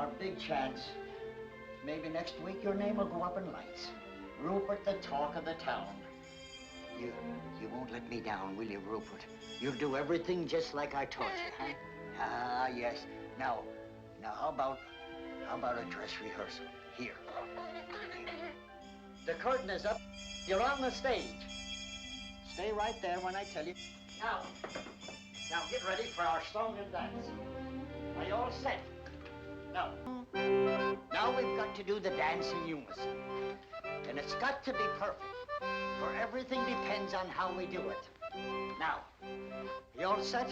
our big chance. Maybe next week your name will go up in lights. Rupert, the talk of the town. You won't let me down, will you, Rupert? You'll do everything just like I taught you, huh? Ah, yes. Now, how about a dress rehearsal? Here. The curtain is up. You're on the stage. Stay right there when I tell you. Now get ready for our song and dance. Are you all set? Now we've got to do the dance in unison. And it's got to be perfect, for everything depends on how we do it. Now, you all set?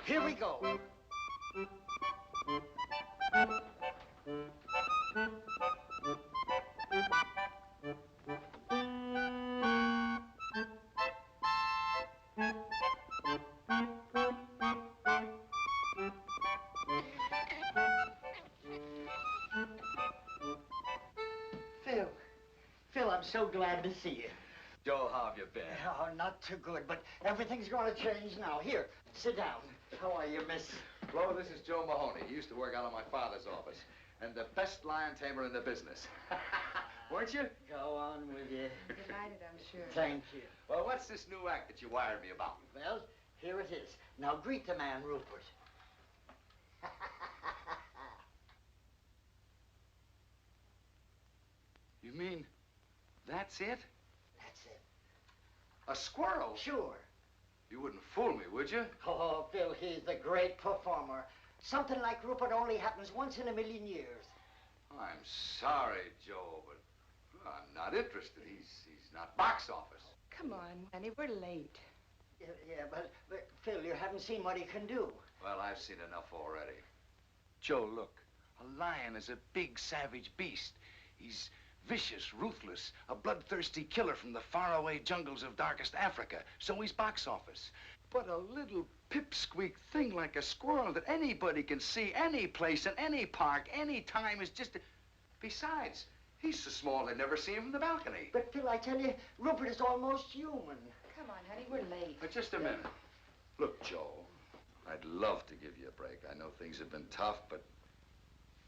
Here we go. Phil, I'm so glad to see you. Joe, how have you been? Oh, not too good, but everything's going to change now. Here, sit down. How are you, miss? Flo, this is Joe Mahoney. He used to work out of my father's office. And the best lion tamer in the business. Weren't you? Go on with you. Delighted, I'm sure. Thank you. Well, what's this new act that you wired me about? Well, here it is. Now greet the man, Rupert. You mean that's it? That's it. A squirrel? Sure. You wouldn't fool me, would you? Oh, Phil, he's the great performer. Something like Rupert only happens once in a million years. I'm sorry, Joe, but I'm not interested. He's not box office. Come on, Danny, we're late. Yeah, but Phil, you haven't seen what he can do. Well, I've seen enough already. Joe, look. A lion is a big, savage beast. He's vicious, ruthless, a bloodthirsty killer from the faraway jungles of darkest Africa. So he's box office. But a little pipsqueak thing like a squirrel that anybody can see any place, in any park, any time is just... Besides, he's so small they'd never see him from the balcony. But, Phil, I tell you, Rupert is almost human. Come on, honey, we're late. But just a minute. Look, Joe, I'd love to give you a break. I know things have been tough, but,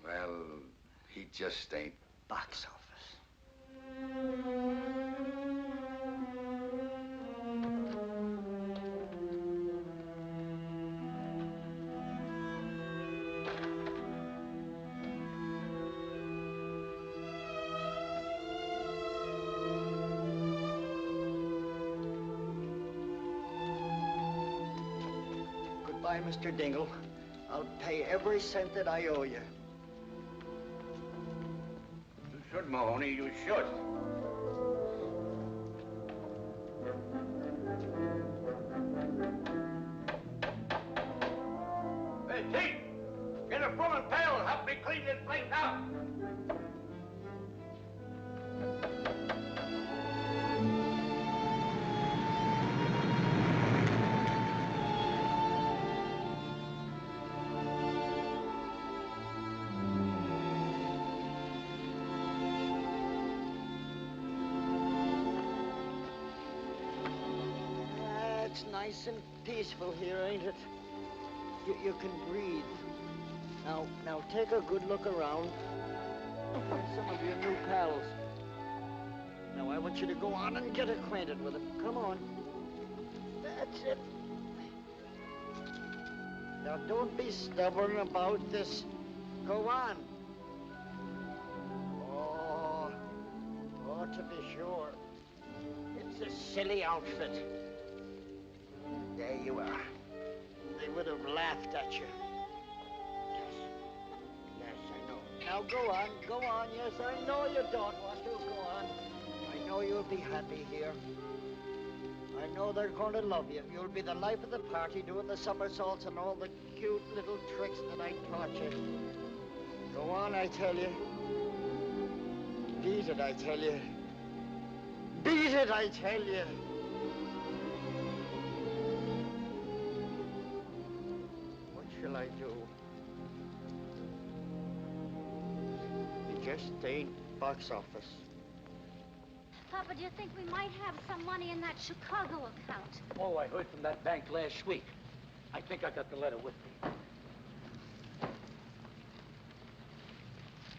well, he just ain't Box office. Goodbye, Mr. Dingle. I'll pay every cent that I owe you. You should, Mahoney, you should. Hey, Chief! Get a broom and pail and help me clean this place out! It's nice and peaceful here, ain't it? You can breathe. Now take a good look around. Find some of your new pals. Now I want you to go on and get acquainted with them. Come on. That's it. Now don't be stubborn about this. Go on. Oh, to be sure. It's a silly outfit. There you are. They would have laughed at you. Yes, I know. Now go on. Yes, I know you don't want to. Go on. I know you'll be happy here. I know they're going to love you. You'll be the life of the party, doing the somersaults and all the cute little tricks that I taught you. Go on, I tell you. Beat it, I tell you. Beat it, I tell you. What shall I do? It just ain't box office. Papa, do you think we might have some money in that Chicago account? Oh, I heard from that bank last week. I think I got the letter with me.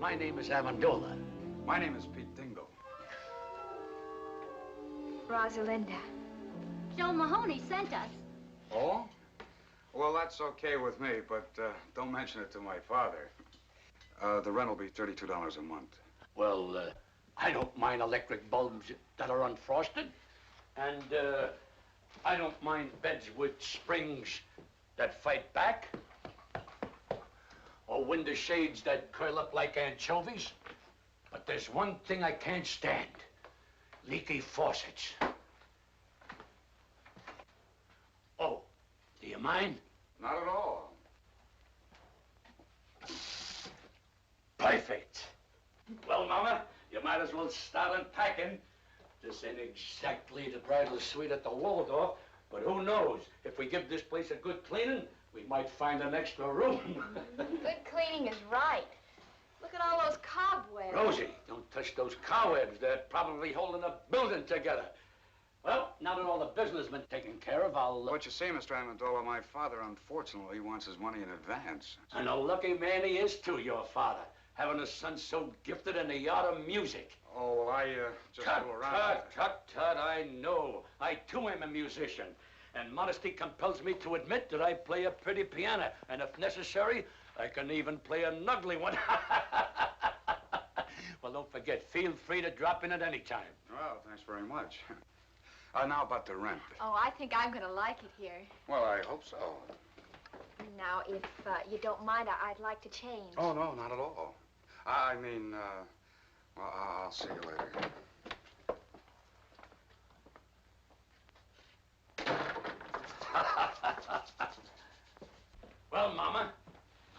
My name is Amendola. My name is Pete Dingle. Rosalinda. Joe Mahoney sent us. Oh? Well, that's okay with me, but don't mention it to my father. The rent will be $32 a month. Well, I don't mind electric bulbs that are unfrosted. And I don't mind beds with springs that fight back. Or window shades that curl up like anchovies. But there's one thing I can't stand. Leaky faucets. Oh, do you mind? Not at all. Perfect. Well, Mama, you might as well start unpacking. This ain't exactly the bridal suite at the Waldorf, but who knows? If we give this place a good cleaning, we might find an extra room. Good cleaning is right. Look at all those cobwebs. Rosie, don't touch those cobwebs. They're probably holding a building together. Well, now that all the business has been taken care of, I'll... What you see, Mr. Amendola, my father, unfortunately, wants his money in advance. And a lucky man he is, too, your father, having a son so gifted in the art of music. Oh, well, I just fool around. Tut, I know. I, too, am a musician. And modesty compels me to admit that I play a pretty piano. And if necessary, I can even play an ugly one. Well, don't forget, feel free to drop in at any time. Well, thanks very much. Now about the rent. Oh, I think I'm gonna like it here. Well, I hope so. Now, if you don't mind, I'd like to change. Oh, no, not at all. I mean, well, I'll see you later. Well, Mama,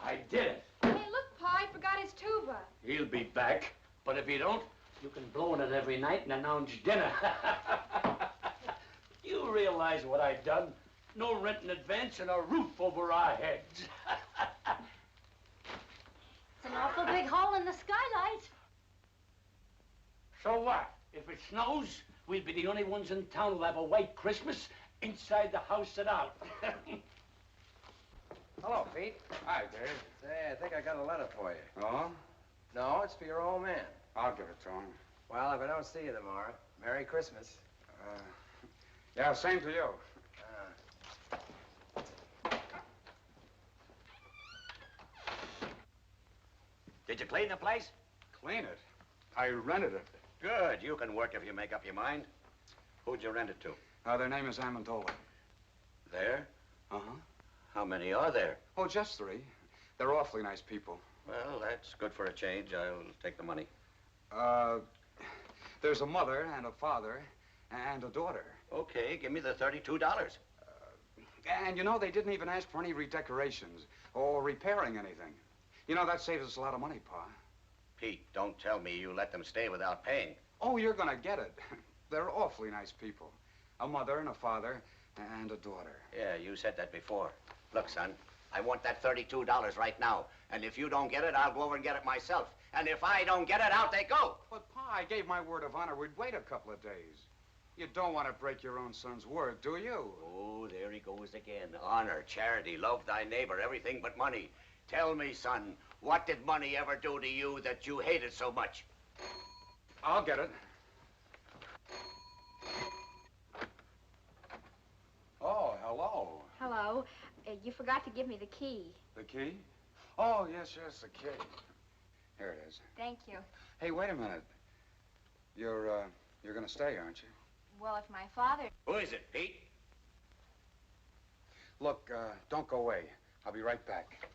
I did it. Hey, look, Pa, he forgot his tuba. He'll be back. But if you don't, you can blow in it every night and announce dinner. You realize what I've done? No rent in advance and a roof over our heads. It's an awful big hole in the skylight. So what? If it snows, we'll be the only ones in town who'll have a white Christmas inside the house and out. Hello, Pete. Hi, Dave. Say, I think I got a letter for you. Oh? No, it's for your old man. I'll give it to him. Well, if I don't see you tomorrow, Merry Christmas. Yeah, same to you. Did you clean the place? Clean it? I rented it. Good. You can work if you make up your mind. Who'd you rent it to? Their name is Amendola. There? Uh-huh. How many are there? Oh, just 3. They're awfully nice people. Well, that's good for a change. I'll take the money. There's a mother and a father and a daughter. Okay, give me the $32. And, you know, they didn't even ask for any redecorations or repairing anything. You know, that saves us a lot of money, Pa. Pete, don't tell me you let them stay without paying. Oh, you're gonna get it. They're awfully nice people. A mother and a father and a daughter. Yeah, you said that before. Look, son, I want that $32 right now. And if you don't get it, I'll go over and get it myself. And if I don't get it, out they go. But, Pa, I gave my word of honor we'd wait a couple of days. You don't want to break your own son's word, do you? Oh, there he goes again. Honor, charity, love thy neighbor, everything but money. Tell me, son, what did money ever do to you that you hated so much? I'll get it. Oh, hello. Hello. You forgot to give me the key. The key? Oh, yes, the key. Here it is. Thank you. Hey, wait a minute. You're gonna stay, aren't you? Well, if my father... Who is it, Pete? Look, don't go away. I'll be right back.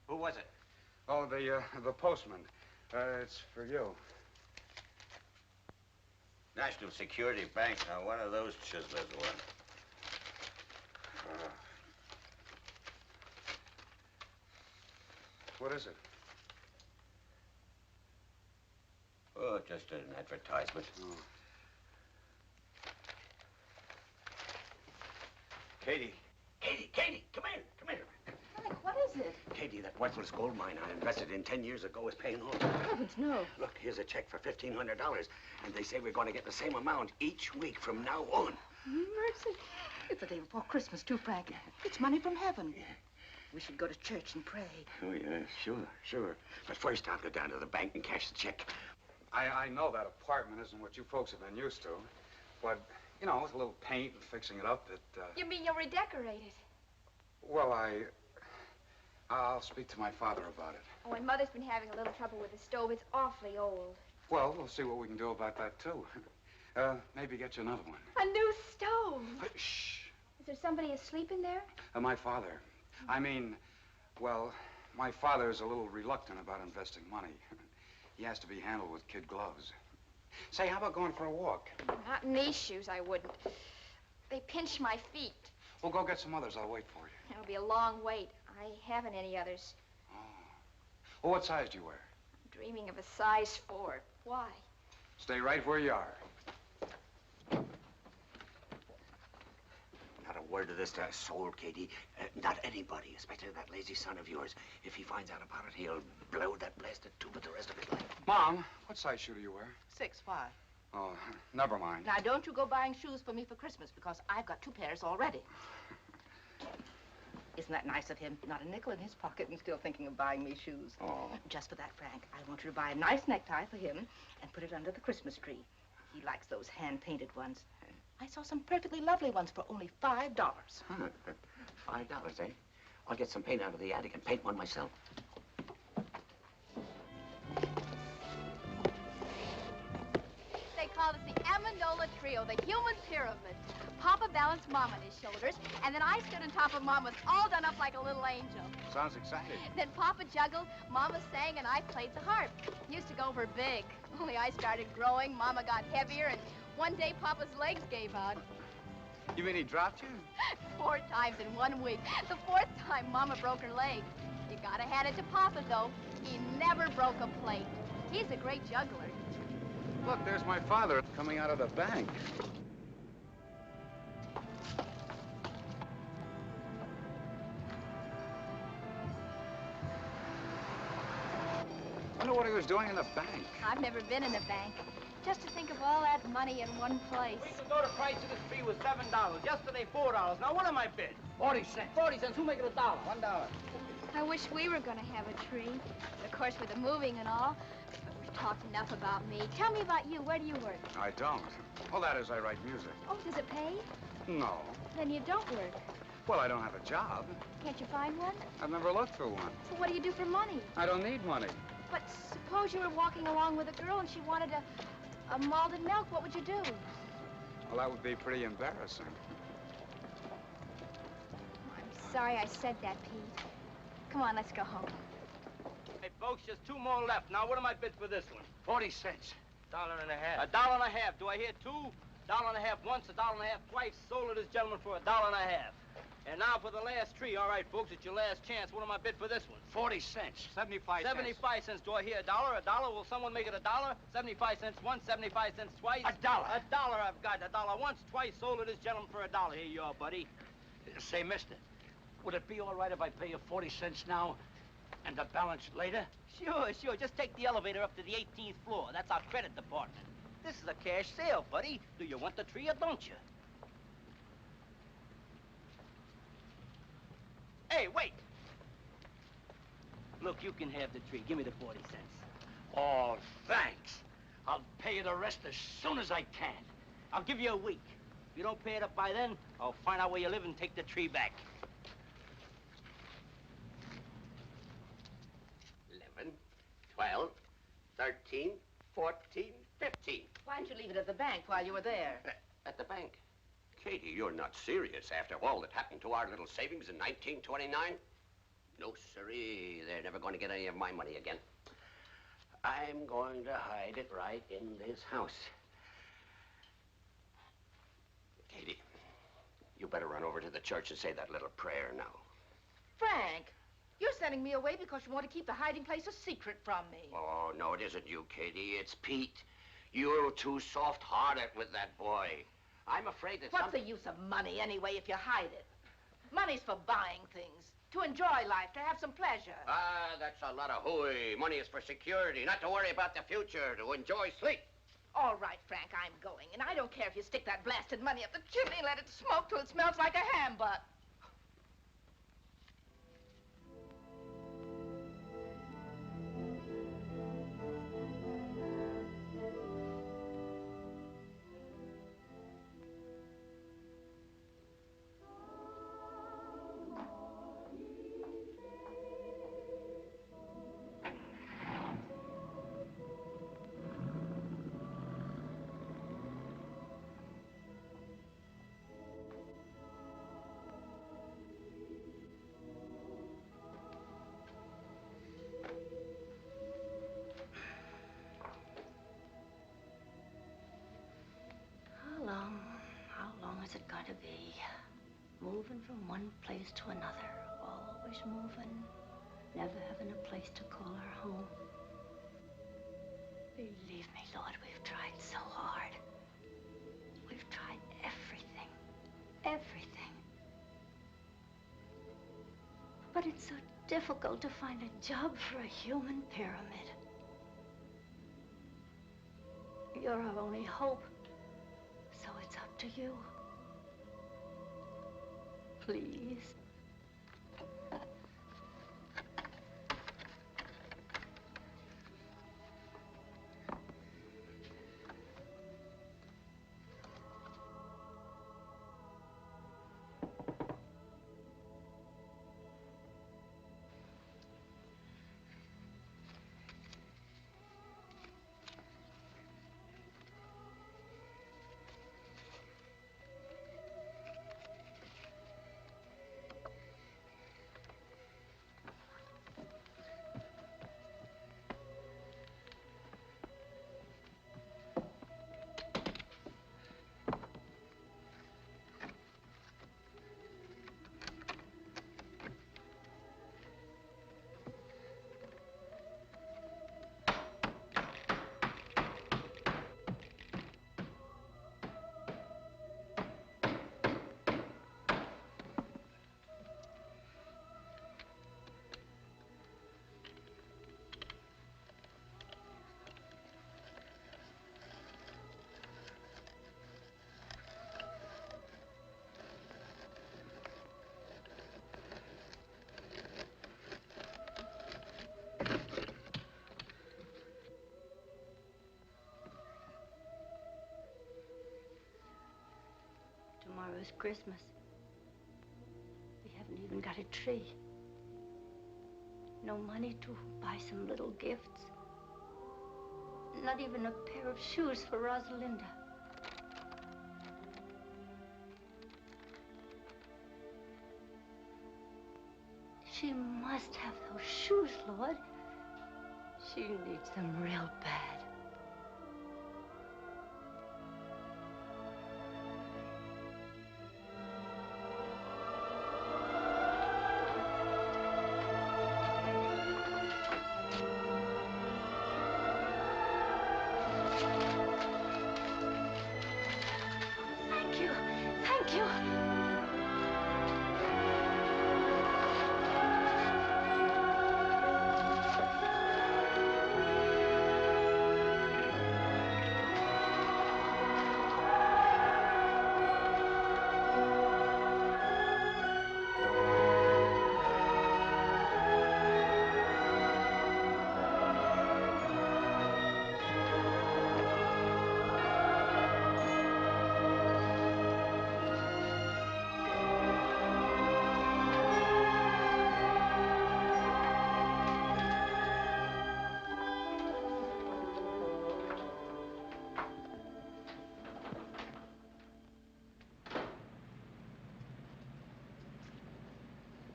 Who was it? Oh, the postman. It's for you. National Security Bank. Now, one of those chiselers won. What is it? Oh, just an advertisement. Oh. Katie, come here. Frank, what is it? Katie, that worthless gold mine I invested in 10 years ago is paying off. Heavens, no. Look, here's a check for $1,500, and they say we're going to get the same amount each week from now on. Mercy. It's the day before Christmas, too, Frank. It's money from heaven. We should go to church and pray. Oh, yeah, sure. But first, I'll go down to the bank and cash the check. I know that apartment isn't what you folks have been used to. But, you know, with a little paint and fixing it up, You mean you'll redecorate it? Well, I'll speak to my father about it. Oh, and Mother's been having a little trouble with the stove. It's awfully old. Well, we'll see what we can do about that, too. Maybe get you another one. A new stove. Shh. Is there somebody asleep in there? My father. I mean, well, my father's a little reluctant about investing money. He has to be handled with kid gloves. Say, how about going for a walk? Not in these shoes, I wouldn't. They pinch my feet. Well, go get some others. I'll wait for you. It'll be a long wait. I haven't any others. Oh. Well, what size do you wear? I'm dreaming of a size 4. Why? Stay right where you are. Not a word of this to a soul, Katie. Not anybody, especially that lazy son of yours. If he finds out about it, he'll blow that blasted tuba the rest of his life. Mom, what size shoe do you wear? 6'5". Oh, never mind. Now, don't you go buying shoes for me for Christmas, because I've got 2 pairs already. Isn't that nice of him? Not a nickel in his pocket and still thinking of buying me shoes. Oh. Just for that, Frank, I want you to buy a nice necktie for him and put it under the Christmas tree. He likes those hand-painted ones. I saw some perfectly lovely ones for only $5. Huh. $5, eh? I'll get some paint out of the attic and paint one myself. They call us the Amendola Trio, the human pyramid. Papa balanced Mom on his shoulders, and then I stood on top of Mama's, all done up like a little angel. Sounds exciting. Then Papa juggled, Mama sang, and I played the harp. Used to go over big. Only I started growing, Mama got heavier, and one day Papa's legs gave out. You mean he dropped you? 4 times in 1 week. The 4th time, Mama broke her leg. You gotta hand it to Papa, though. He never broke a plate. He's a great juggler. Look, there's my father coming out of the bank. I wonder what he was doing in the bank. I've never been in a bank. Just to think of all that money in one place. We could go to price of this tree was $7. Yesterday, $4. Now, what am I bid? 40 cents. 40 cents. Who make it $1? $1. I wish we were gonna have a tree. Of course, with the moving and all. But we've talked enough about me. Tell me about you. Where do you work? I don't. Well, that is, I write music. Oh, does it pay? No. Then you don't work. Well, I don't have a job. Can't you find one? I've never looked for one. So what do you do for money? I don't need money. But suppose you were walking along with a girl and she wanted a malted milk. What would you do? Well, that would be pretty embarrassing. I'm sorry I said that, Pete. Come on, let's go home. Hey, folks, just 2 more left. Now, what am I bid for this one? 40 cents. $1.50. $1.50. Do I hear 2? $1.50 once, $1.50 twice. Sold it this gentleman for $1.50. And now for the last tree. All right, folks, it's your last chance. What am I bid for this one? 40 cents. 75 cents. 75 cents. Do I hear $1? $1? Will someone make it $1? 75 cents once, 75 cents twice. $1. $1 I've got. $1 once, twice. Sold it this gentleman for $1. Here you are, buddy. Say, mister, would it be all right if I pay you 40 cents now and the balance later? Sure. Just take the elevator up to the 18th floor. That's our credit department. This is a cash sale, buddy. Do you want the tree or don't you? Hey, wait! Look, you can have the tree. Give me the 40 cents. Oh, thanks. I'll pay you the rest as soon as I can. I'll give you a week. If you don't pay it up by then, I'll find out where you live and take the tree back. 11, 12, 13, 14, 15. Why didn't you leave it at the bank while you were there? At the bank. Katie, you're not serious after all that happened to our little savings in 1929? No, sirree. They're never going to get any of my money again. I'm going to hide it right in this house. Katie, you better run over to the church and say that little prayer now. Frank, you're sending me away because you want to keep the hiding place a secret from me. Oh, no, it isn't you, Katie. It's Pete. You're too soft-hearted with that boy. I'm afraid that What's the use of money, anyway, if you hide it? Money's for buying things, to enjoy life, to have some pleasure. Ah, that's a lot of hooey. Money is for security, not to worry about the future, to enjoy sleep. All right, Frank, I'm going. And I don't care if you stick that blasted money up the chimney and let it smoke till it smells like a ham butt. gotta be. Moving from one place to another. Always moving. Never having a place to call our home. Believe me, Lord, we've tried so hard. We've tried everything. Everything. But it's so difficult to find a job for a human pyramid. You're our only hope. So it's up to you. Please. Tomorrow's Christmas. We haven't even got a tree. No money to buy some little gifts. Not even a pair of shoes for Rosalinda. She must have those shoes, Lord. She needs them real bad. Thank you. Thank you.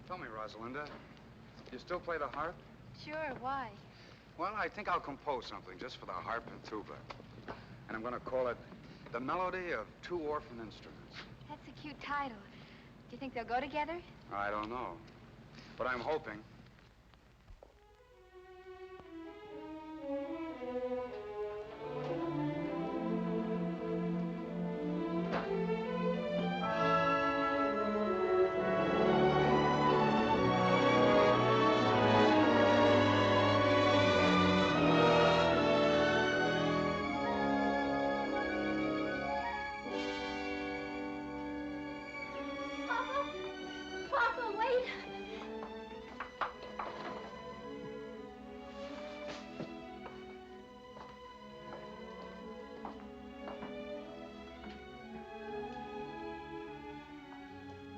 Tell me, Rosalinda, you still play the harp? Sure, why? Well, I think I'll compose something just for the harp and tuba. And I'm going to call it The Melody of Two Orphan Instruments. That's a cute title. Do you think they'll go together? I don't know, but I'm hoping. Papa, wait.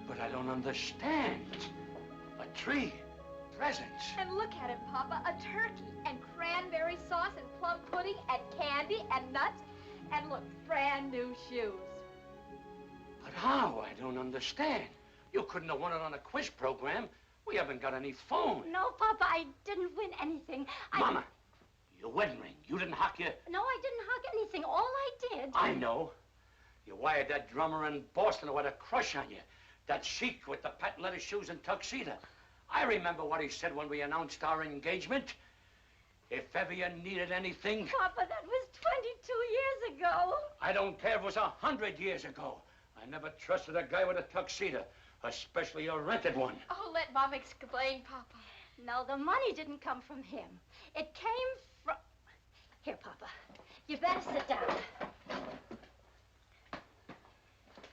But I don't understand. A tree, presents. And look at it, Papa. A turkey and cranberry sauce and plum pudding and candy and nuts. And look, brand new shoes. But how? I don't understand. You couldn't have won it on a quiz program. We haven't got any phone. No, Papa, I didn't win anything. Mama, your wedding ring. You didn't hock your... No, I didn't hug anything. All I did... I know. You wired that drummer in Boston who had a crush on you. That chic with the patent leather shoes and tuxedo. I remember what he said when we announced our engagement. If ever you needed anything... Papa, that was 22 years ago. I don't care if it was 100 years ago. I never trusted a guy with a tuxedo, especially a rented one. Oh, let Mom explain, Papa. No, the money didn't come from him. It came from... Here, Papa. You better sit down.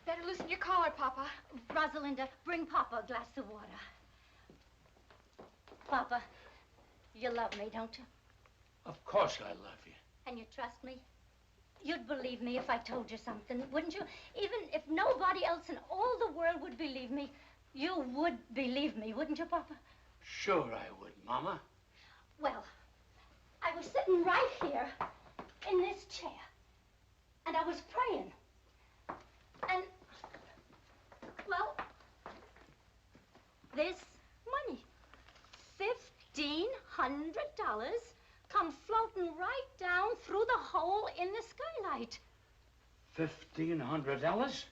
Better loosen your collar, Papa. Rosalinda, bring Papa a glass of water. Papa, you love me, don't you? Of course I love you. And you trust me? You'd believe me if I told you something, wouldn't you? Even if nobody else in all the world would believe me, you would believe me, wouldn't you, Papa? Sure I would, Mama. Well, I was sitting right here in this chair, and I was praying. And, well, this money, $1,500, come floating right down through the hole in the skylight. $1,500?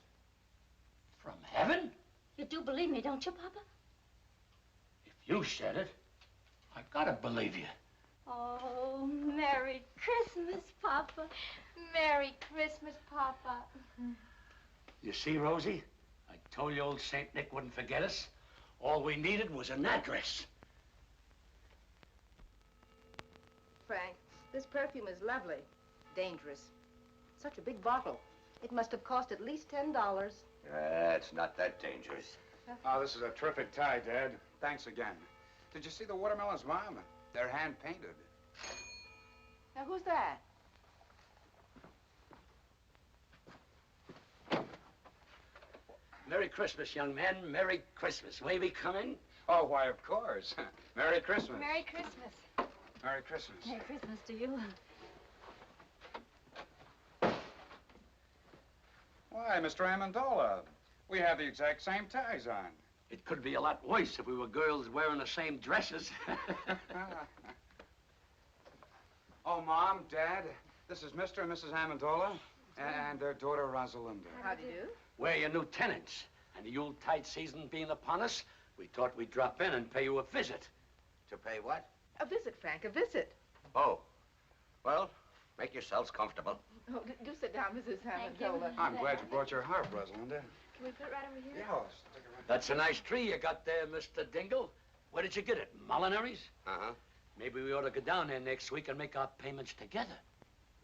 From heaven? You do believe me, don't you, Papa? If you said it, I gotta believe you. Oh, Merry Christmas, Papa. Merry Christmas, Papa. You see, Rosie? I told you old St. Nick wouldn't forget us. All we needed was an address. Frank, this perfume is lovely. Dangerous. Such a big bottle. It must have cost at least $10. It's not that dangerous. Oh, this is a terrific tie, Dad. Thanks again. Did you see the watermelons, Mom? They're hand-painted. Now, who's that? Merry Christmas, young man. Merry Christmas. May we come in? Oh, why, of course. Merry Christmas. Merry Christmas. Merry Christmas. Merry Christmas to you. Why, Mr. Amendola, we have the exact same ties on. It could be a lot worse if we were girls wearing the same dresses. Oh, Mom, Dad, this is Mr. and Mrs. Amendola and their daughter, Rosalinda. How do you do? We're your new tenants. And the Yuletide season being upon us, we thought we'd drop in and pay you a visit. To pay what? A visit, Frank, a visit. Oh. Well, make yourselves comfortable. Oh, do sit down, Mrs. Thank you. Amendola. I'm glad you brought your harp, Rosalinda. Can we put it right over here? Yeah, stick it right. That's a nice tree you got there, Mr. Dingle. Where did you get it? Molinari's? Uh-huh. Maybe we ought to go down there next week and make our payments together.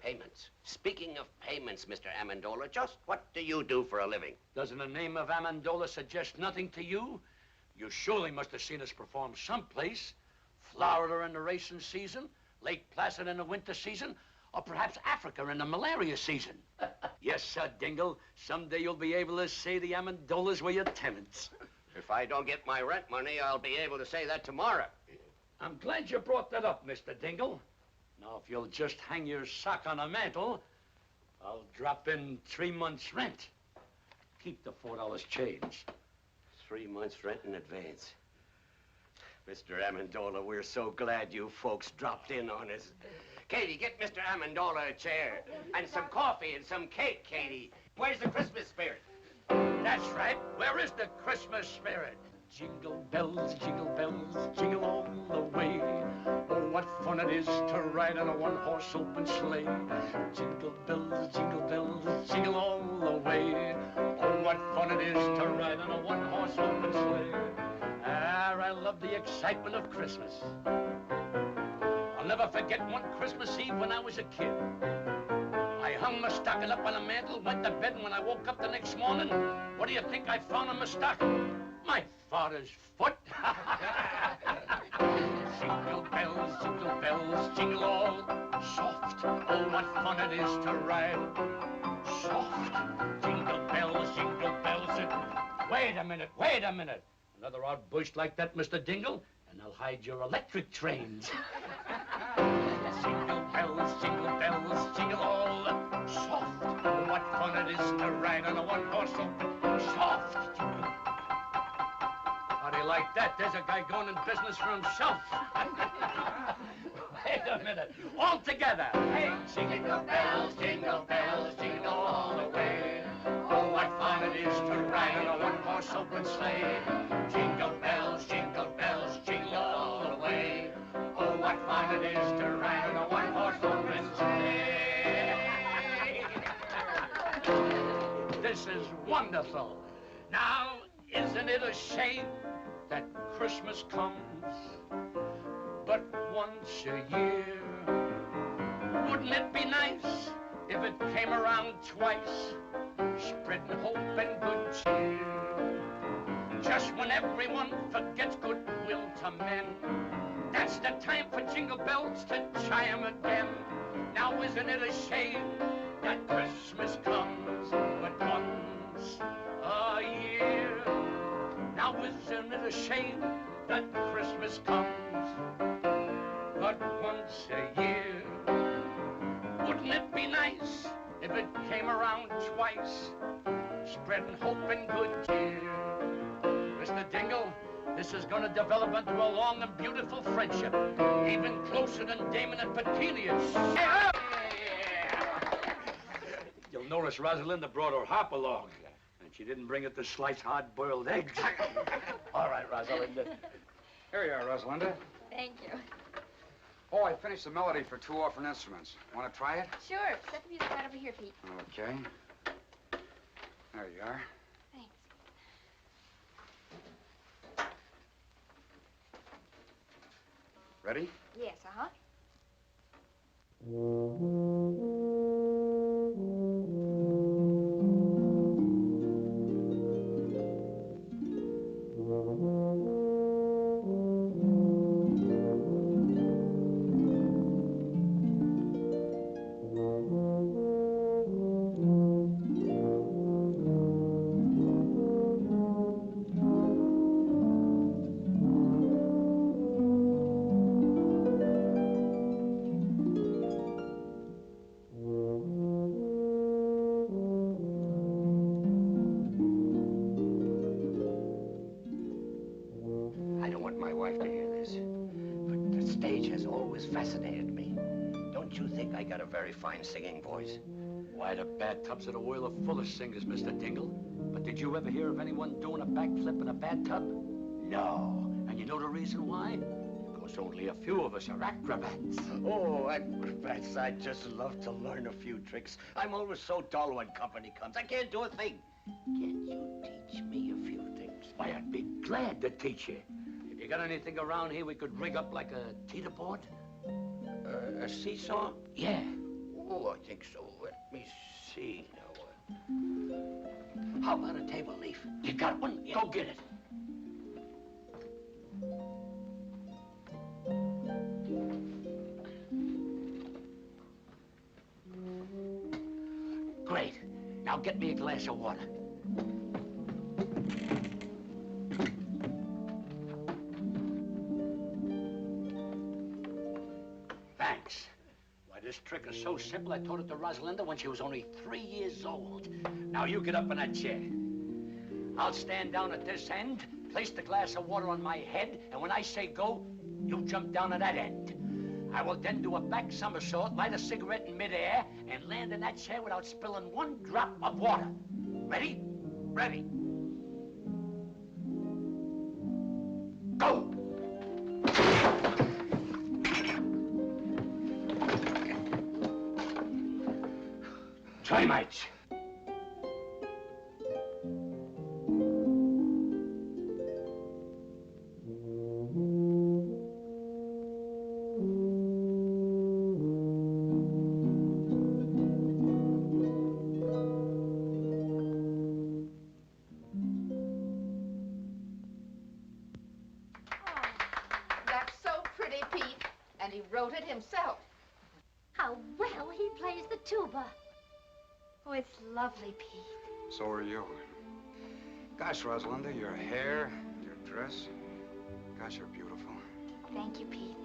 Payments. Speaking of payments, Mr. Amendola, just what do you do for a living? Doesn't the name of Amendola suggest nothing to you? You surely must have seen us perform someplace. Florida in the racing season, Lake Placid in the winter season, or perhaps Africa in the malaria season. Yes, sir, Dingle. Someday you'll be able to say the Amendolas were your tenants. If I don't get my rent money, I'll be able to say that tomorrow. I'm glad you brought that up, Mr. Dingle. Now, if you'll just hang your sock on the mantle, I'll drop in 3 months' rent. Keep the $4 change. 3 months' rent in advance. Mr. Amendola, we're so glad you folks dropped in on us. Katie, get Mr. Amendola a chair. And some coffee and some cake, Katie. Where's the Christmas spirit? That's right. Where is the Christmas spirit? Jingle bells, jingle all the way. Oh, what fun it is to ride on a one-horse open sleigh. Jingle bells, jingle all the way. Oh, what fun it is to ride on a one-horse open sleigh. Ah, I love the excitement of Christmas. I'll never forget one Christmas Eve when I was a kid. I hung my stocking up on the mantle, went to bed, and when I woke up the next morning, what do you think I found in my stocking? My father's foot. Jingle bells, jingle all soft. Oh, what fun it is to ride soft. Jingle bells. Wait a minute. Another odd bush like that, Mr. Dingle, and I'll hide your electric trains. Jingle bells, jingle all soft. Oh, what fun it is to ride on a one-horse open soft. How do you like that? There's a guy going in business for himself. Wait a minute. All together. Hey, jingle bells, jingle all the way. open sleigh. Jingle bells, jingle all the way. Oh, what fun it is to ride in a one-horse open sleigh. This is wonderful. Now, isn't it a shame that Christmas comes but once a year? Wouldn't it be nice if it came around twice, spreading hope and good cheer? Just when everyone forgets goodwill to men, that's the time for jingle bells to chime again. Now isn't it a shame that Christmas comes but once a year? Now isn't it a shame that Christmas comes but once a year? Wouldn't it be nice if it came around twice, spreading hope and good cheer? Mr. Dingle, this is going to develop into a long and beautiful friendship, even closer than Damon and Petilius. You'll notice Rosalinda brought her hop along, and she didn't bring it to slice hard-boiled eggs. All right, Rosalinda. Here you are, Rosalinda. Thank you. Oh, I finished the melody for 2 orphan instruments. Want to try it? Sure. Set the music right over here, Pete. Okay. There you are. Thanks. Ready? Yes, uh-huh. I don't want my wife to hear this, but the stage has always fascinated me. Don't you think I got a very fine singing voice? Why, the bathtubs of the world are full of singers, Mr. Dingle. But did you ever hear of anyone doing a backflip in a bathtub? No. And you know the reason why? Because only a few of us are acrobats. Oh, acrobats, I'd just love to learn a few tricks. I'm always so dull when company comes. I can't do a thing. Can you teach me a few things? Why, I'd be glad to teach you. If you got anything around here we could rig up like a teeter-board? A seesaw? Yeah. Oh, I think so. Let me see now. How about a table leaf? You got one? Yeah. Go get it. Great. Now get me a glass of water. Thanks. Why, this trick is so simple, I taught it to Rosalinda when she was only 3 years old. Now you get up in that chair. I'll stand down at this end, place the glass of water on my head, and when I say go, you jump down at that end. I will then do a back somersault, light a cigarette in midair, and land in that chair without spilling one drop of water. Ready? Ready. Go! Try, mates. That's so pretty, Pete. And he wrote it himself. How well he plays the tuba. Oh, it's lovely, Pete. So are you. Gosh, Rosalinda, your hair, your dress, gosh, you're beautiful. Thank you, Pete.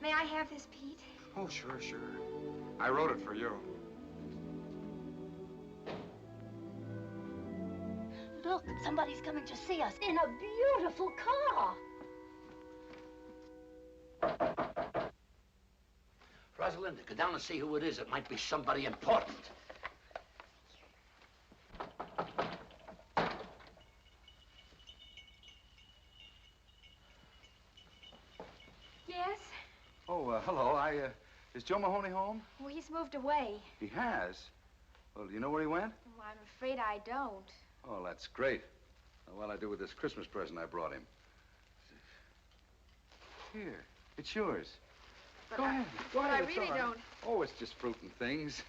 May I have this, Pete? Oh, sure, sure. I wrote it for you. Look, somebody's coming to see us in a beautiful car. Rosalinda, go down and see who it is. It might be somebody important. Is Joe Mahoney home? Well, he's moved away. He has? Well, do you know where he went? Well, I'm afraid I don't. Oh, that's great. Now, what'll I do with this Christmas present I brought him? Here, it's yours. But Go ahead. Go but ahead. I it's really all right. don't. Oh, it's just fruit and things.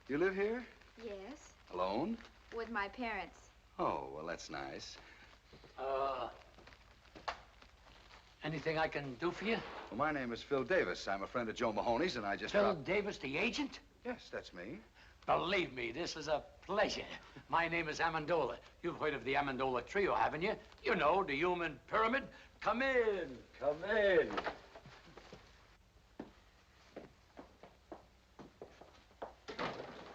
You live here? Yes, Alone? with my parents. Oh, well, that's nice. Anything I can do for you? Well, my name is Phil Davis. I'm a friend of Joe Mahoney's, and I just Phil dropped- Davis, the agent? Yes, that's me. Believe me, this is a pleasure. My name is Amendola. You've heard of the Amendola Trio, haven't you? You know, the human pyramid. Come in, come in.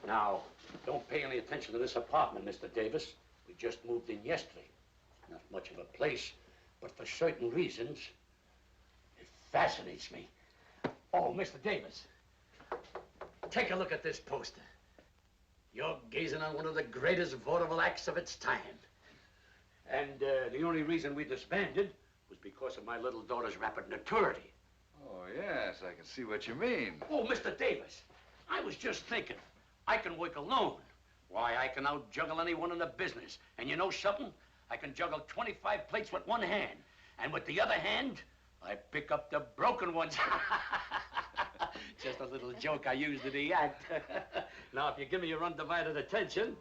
Now, don't pay any attention to this apartment, Mr. Davis. We just moved in yesterday. It's not much of a place, but for certain reasons, it fascinates me. Oh, Mr. Davis, take a look at this poster. You're gazing on one of the greatest vaudeville acts of its time. And the only reason we disbanded was because of my little daughter's rapid maturity. Oh, yes, I can see what you mean. Oh, Mr. Davis, I was just thinking, I can work alone. Why, I can out-juggle anyone in the business. And you know something? I can juggle 25 plates with one hand. And with the other hand, I pick up the broken ones. Just a little joke I used in the act. Now, if you give me your undivided attention.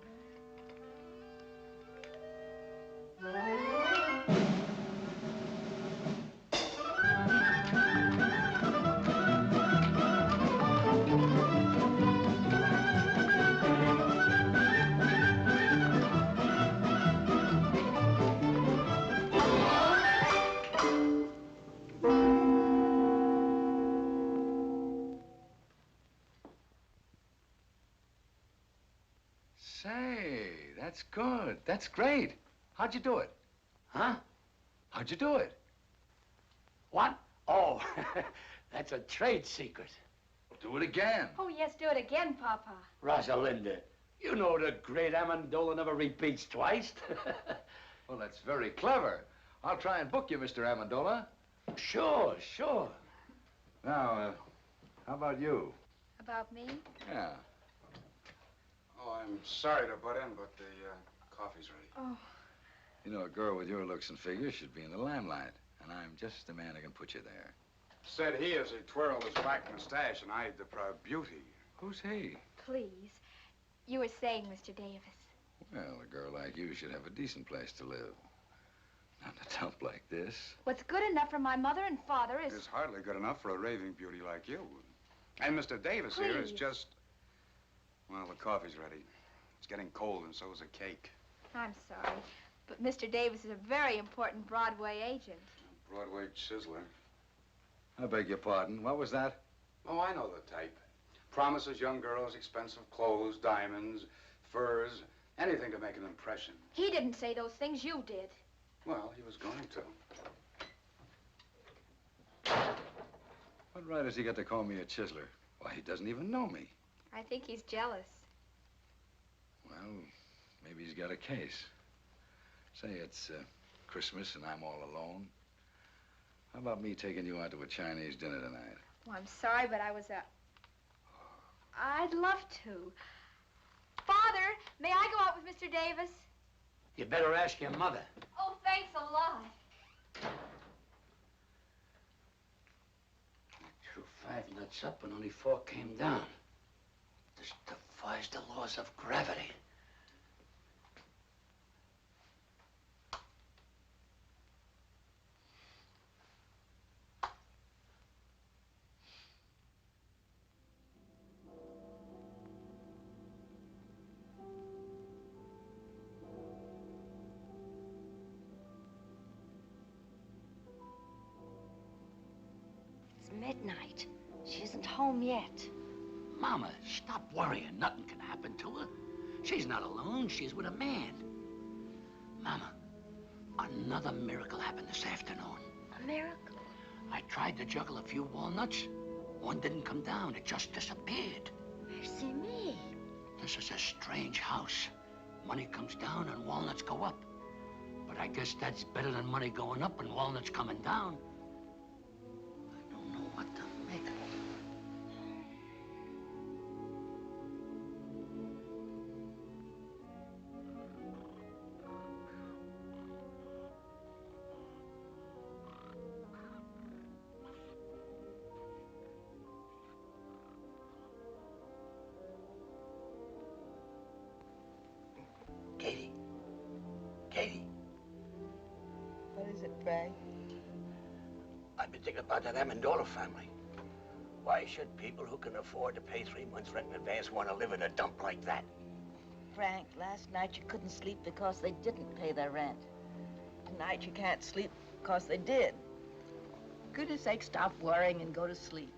Say, that's good. That's great. How'd you do it? Huh? How'd you do it? What? Oh, that's a trade secret. Do it again. Oh, yes, do it again, Papa. Rosalinda, you know the great Amendola never repeats twice. Well, that's very clever. I'll try and book you, Mr. Amendola. Sure, sure. Now, how about you? About me? Yeah. Oh, I'm sorry to butt in, but the coffee's ready. Oh, You know, a girl with your looks and figure should be in the limelight, and I'm just the man who can put you there. Said he as he twirled his black mustache and eyed the proud beauty. Who's he? please. You were saying, Mr. Davis. Well, a girl like you should have a decent place to live. Not in a dump like this. What's good enough for my mother and father is... It's hardly good enough for a raving beauty like you. And Mr. Davis here is Please. just... Well, the coffee's ready. It's getting cold, and so is the cake. I'm sorry, but Mr. Davis is a very important Broadway agent. Broadway chiseler. I beg your pardon. What was that? Oh, I know the type. Promises young girls expensive clothes, diamonds, furs, anything to make an impression. He didn't say those things, you did. Well, he was going to. What right has he got to call me a chiseler? Why, he doesn't even know me. I think he's jealous. Well, maybe he's got a case. Say, it's Christmas and I'm all alone. How about me taking you out to a Chinese dinner tonight? Well, I'm sorry, but I'd love to. Father, may I go out with Mr. Davis? You better ask your mother. Oh, thanks a lot. I threw 5 nuts up and only 4 came down. This defies the laws of gravity. It's midnight. She isn't home yet. Mama, stop worrying. Nothing can happen to her. She's not alone. She's with a man. Mama, another miracle happened this afternoon. A miracle? I tried to juggle a few walnuts. One didn't come down. It just disappeared. Mercy me. This is a strange house. Money comes down and walnuts go up. But I guess that's better than money going up and walnuts coming down. I don't know what to make of it. Katie, What is it, Frank? I've been thinking about that Amendola family. Why should people who can afford to pay 3 months' rent in advance want to live in a dump like that? Frank, last night you couldn't sleep because they didn't pay their rent. Tonight you can't sleep because they did. For goodness sake, stop worrying and go to sleep.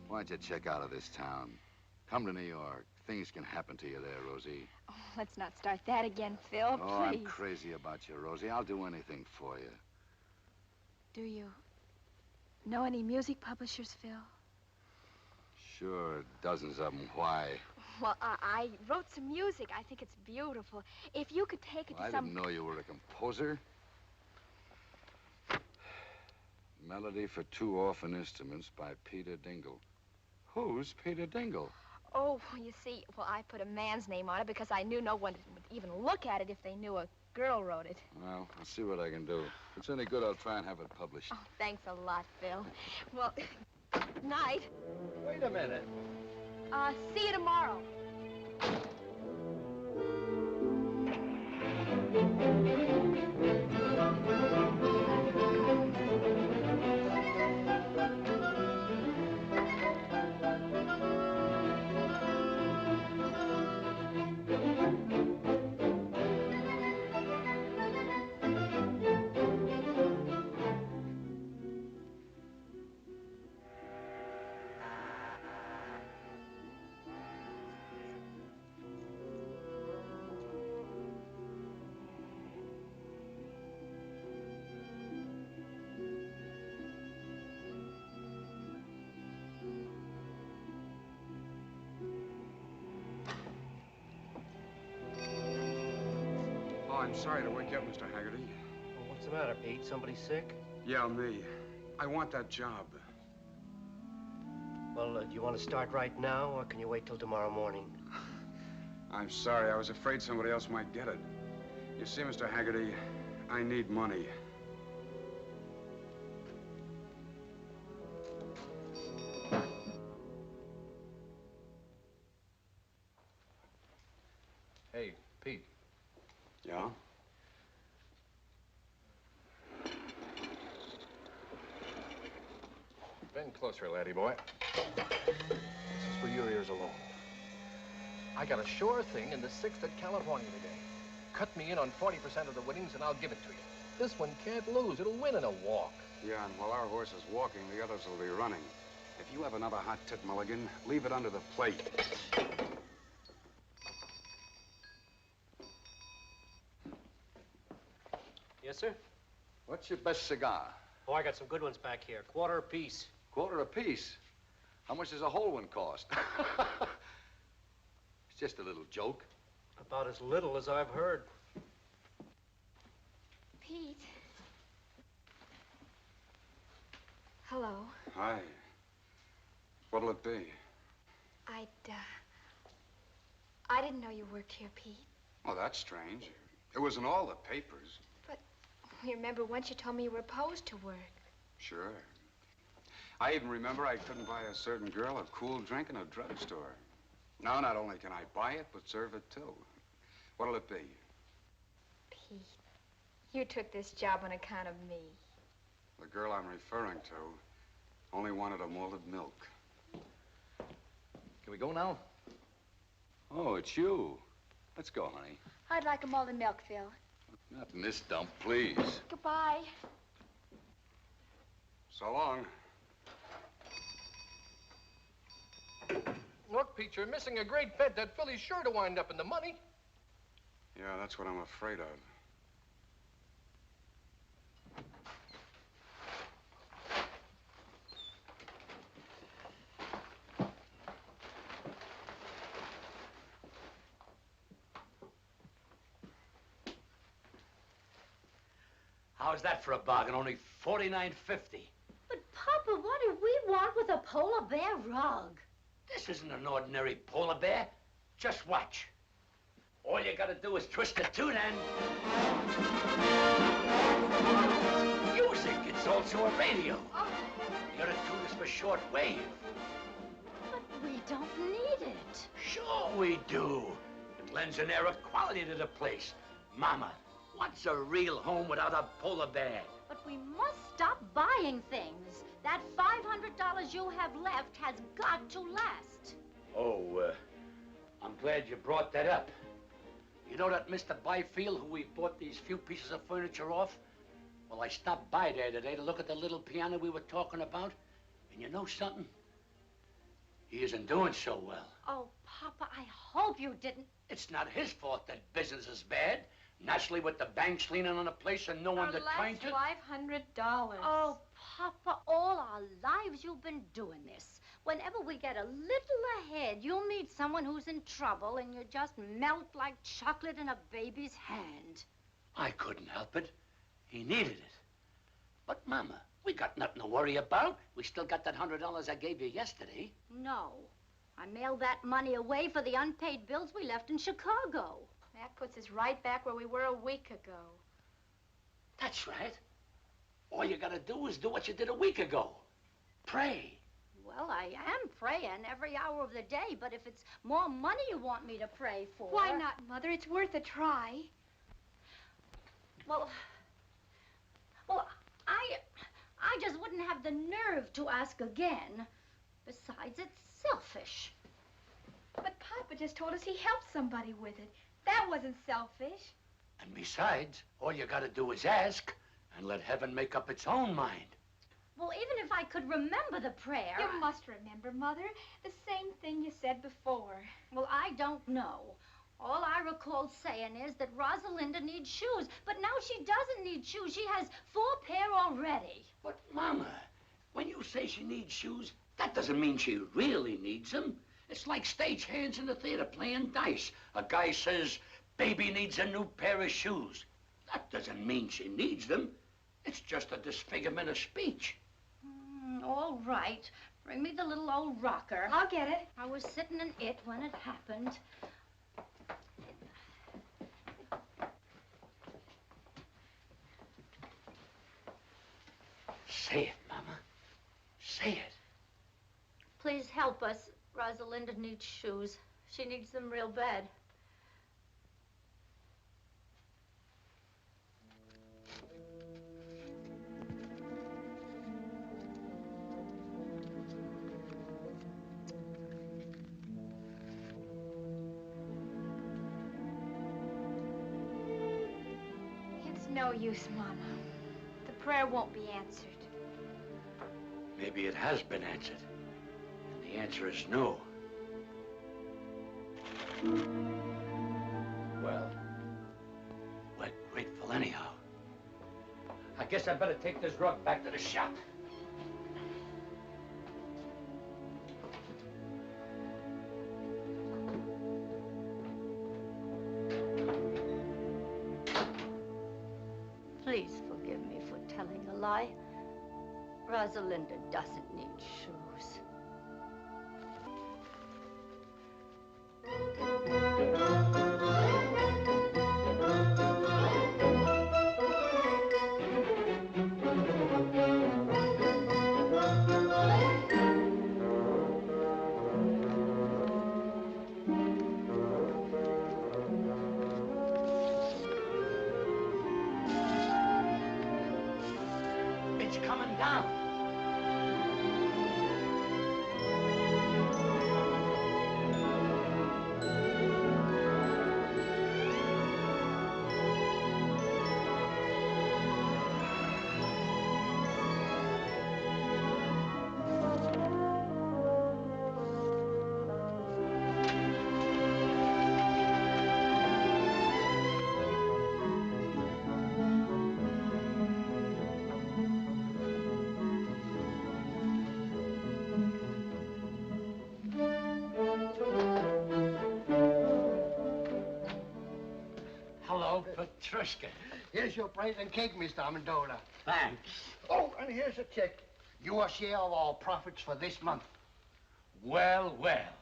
Why don't you check out of this town? Come to New York. Things can happen to you there, Rosie. Oh, let's not start that again, Phil, Oh, I'm please. crazy about you, Rosie. I'll do anything for you. Do you know any music publishers, Phil? Sure, dozens of them. Why? Well, I wrote some music. I think it's beautiful. If you could take it Well, to I some... didn't know you were a composer. Melody for 2 orphan instruments by Peter Dingle. Who's Peter Dingle? Oh, you see, well, I put a man's name on it because I knew no one would even look at it if they knew a girl wrote it. Well, I'll see what I can do. If it's any good, I'll try and have it published. Oh, thanks a lot, Phil. Well, night. Wait a minute. See you tomorrow. Oh, I'm sorry to wake you up, Mr. Haggerty. Well, what's the matter, Pete? Somebody sick? Yeah, me. I want that job. Well, do you want to start right now, or can you wait till tomorrow morning? I'm sorry. I was afraid somebody else might get it. You see, Mr. Haggerty, I need money. Hey, Pete. Yeah? Bend closer, laddie boy. This is for your ears alone. I got a sure thing in the 6th at California today. Cut me in on 40% of the winnings and I'll give it to you. This one can't lose. It'll win in a walk. Yeah, and while our horse is walking, the others will be running. If you have another hot tit mulligan, leave it under the plate. Yes, sir? What's your best cigar? Oh, I got some good ones back here. Quarter apiece. Quarter apiece. How much does a whole one cost? It's just a little joke. About as little as I've heard. Pete. Hello. Hi. What'll it be? I didn't know you worked here, Pete. Oh, that's strange. It was in all the papers. But you remember once you told me you were opposed to work. Sure. I even remember I couldn't buy a certain girl a cool drink in a drugstore. Now, not only can I buy it, but serve it, too. What'll it be? Pete, you took this job on account of me. The girl I'm referring to only wanted a molded milk. Can we go now? Oh, it's you. Let's go, honey. I'd like a molded milk, Phil. Not in this dump, please. Goodbye. So long. Look, Pete, you're missing a great bet. That filly's sure to wind up in the money. Yeah, that's what I'm afraid of. How's that for a bargain? Only $49.50. But, Papa, what do we want with a polar bear rug? This isn't an ordinary polar bear. Just watch. All you gotta do is twist the tune and... Music! It's also a radio. You gotta tune this for short wave. But we don't need it. Sure we do. It lends an air of quality to the place. Mama, what's a real home without a polar bear? But we must stop buying things. That $500 you have left has got to last. Oh, I'm glad you brought that up. You know that Mr. Byfield who we bought these few pieces of furniture off? Well, I stopped by there today to look at the little piano we were talking about. And you know something? He isn't doing so well. Oh, Papa, I hope you didn't. It's not his fault that business is bad. Naturally, with the banks leaning on the place and no one to train to... $500. Oh, Papa, all our lives you've been doing this. Whenever we get a little ahead, you'll meet someone who's in trouble and you just melt like chocolate in a baby's hand. I couldn't help it. He needed it. But, Mama, we got nothing to worry about. We still got that $100 I gave you yesterday. No. I mailed that money away for the unpaid bills we left in Chicago. That puts us right back where we were a week ago. That's right. All you gotta do is do what you did a week ago. Pray. Well, I am praying every hour of the day, but if it's more money you want me to pray for... Why not, Mother? It's worth a try. Well, I just wouldn't have the nerve to ask again. Besides, it's selfish. But Papa just told us he helped somebody with it. That wasn't selfish. And besides, all you gotta do is ask and let heaven make up its own mind. Well, even if I could remember the prayer... You must remember, Mother. The same thing you said before. Well, I don't know. All I recall saying is that Rosalinda needs shoes, but now she doesn't need shoes. She has 4 pair already. But, Mama, when you say she needs shoes, that doesn't mean she really needs them. It's like stagehands in the theater playing dice. A guy says, baby needs a new pair of shoes. That doesn't mean she needs them. It's just a disfigurement of speech. All right. Bring me the little old rocker. I'll get it. I was sitting in it when it happened. Say it, Mama. Say it. Please help us. Rosalinda needs shoes. She needs them real bad. It's no use, Mama. The prayer won't be answered. Maybe it has been answered. And the answer is no. Well, we're grateful anyhow. I guess I better take this rug back to the shop. Please forgive me for telling a lie. Rosalinda doesn't need shoes. It's coming down. Hello, Petrushka. Here's your present cake, Mr. Amendola. Thanks. Oh, and here's a check. Your share of our profits for this month. Well, well.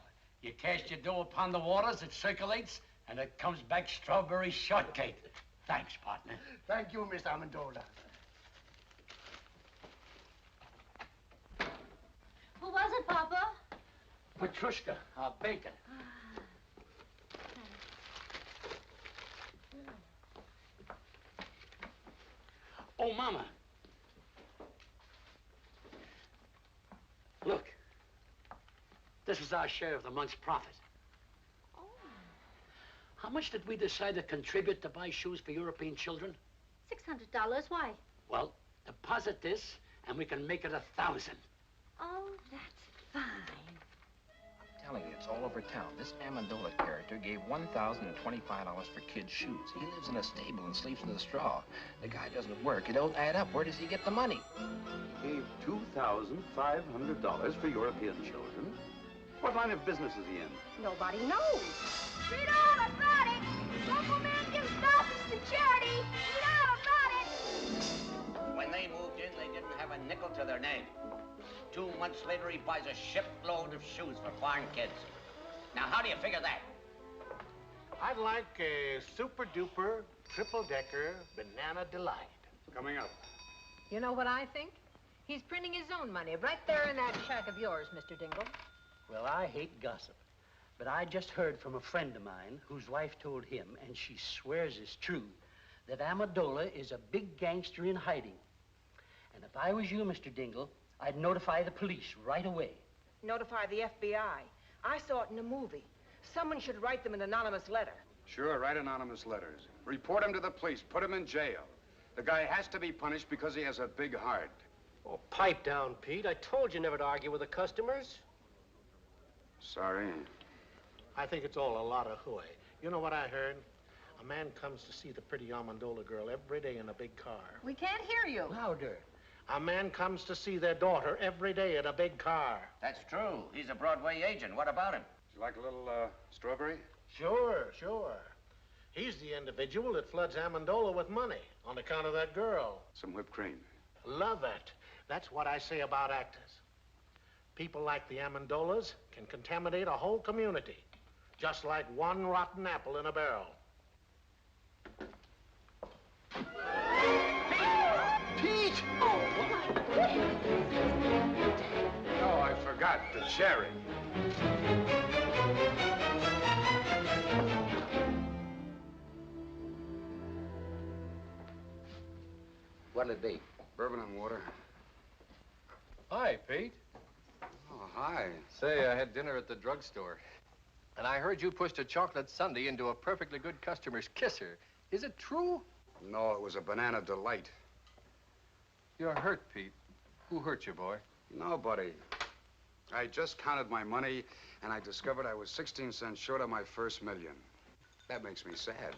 You cast your dough upon the waters, it circulates, and it comes back strawberry shortcake. Thanks, partner. Thank you, Mr. Amendola. Who was it, Papa? Petrushka, our baker. Oh, Mama. Look. This is our share of the month's profit. Oh. How much did we decide to contribute to buy shoes for European children? $600. Why? Well, deposit this, and we can make it 1,000. Oh, that's fine. Telling you, it's all over town. This Amendola character gave $1,025 for kids' shoes. He lives in a stable and sleeps in the straw. The guy doesn't work. It don't add up. Where does he get the money? He gave $2,500 for European children. What line of business is he in? Nobody knows. Read all about it. Local man gives thousands to charity. Read all about it. When they moved in, they didn't have a nickel to their name. 2 months later, he buys a shipload of shoes for foreign kids. Now, how do you figure that? I'd like a super-duper, triple-decker banana delight. Coming up. You know what I think? He's printing his own money right there in that shack of yours, Mr. Dingle. Well, I hate gossip, but I just heard from a friend of mine whose wife told him, and she swears it's true, that Amendola is a big gangster in hiding. And if I was you, Mr. Dingle, I'd notify the police right away. Notify the FBI. I saw it in a movie. Someone should write them an anonymous letter. Sure, write anonymous letters. Report him to the police. Put him in jail. The guy has to be punished because he has a big heart. Oh, pipe down, Pete. I told you never to argue with the customers. Sorry. I think it's all a lot of hooey. You know what I heard? A man comes to see the pretty Amendola girl every day in a big car. We can't hear you. Louder. A man comes to see their daughter every day in a big car. That's true. He's a Broadway agent. What about him? Would you like a little, strawberry? Sure, sure. He's the individual that floods Amendola with money on account of that girl. Some whipped cream. Love it. That's what I say about actors. People like the Amendolas can contaminate a whole community, just like one rotten apple in a barrel. Pete! Oh, I forgot the cherry. What'll it be? Bourbon and water. Hi, Pete. Oh, hi. Say, I had dinner at the drugstore. And I heard you pushed a chocolate sundae into a perfectly good customer's kisser. Is it true? No, it was a banana delight. You're hurt, Pete. Who hurt you, boy? Nobody. I just counted my money, and I discovered I was 16 cents short of my first million. That makes me sad.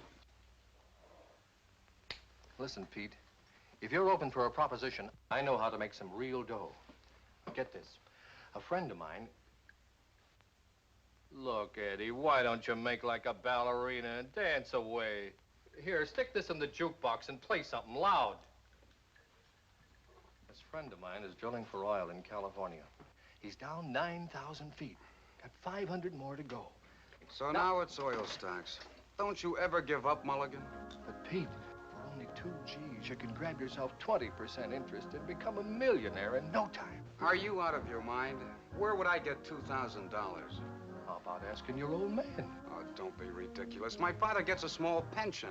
Listen, Pete. If you're open for a proposition, I know how to make some real dough. Get this. A friend of mine... Look, Eddie, why don't you make like a ballerina and dance away? Here, stick this in the jukebox and play something loud. This friend of mine is drilling for oil in California. He's down 9,000 feet. Got 500 more to go. So now it's oil stocks. Don't you ever give up, Mulligan? But, Pete, for only 2 G's, you can grab yourself 20% interest and become a millionaire in no time. Are you out of your mind? Where would I get $2,000? How about asking your old man? Oh, don't be ridiculous. My father gets a small pension.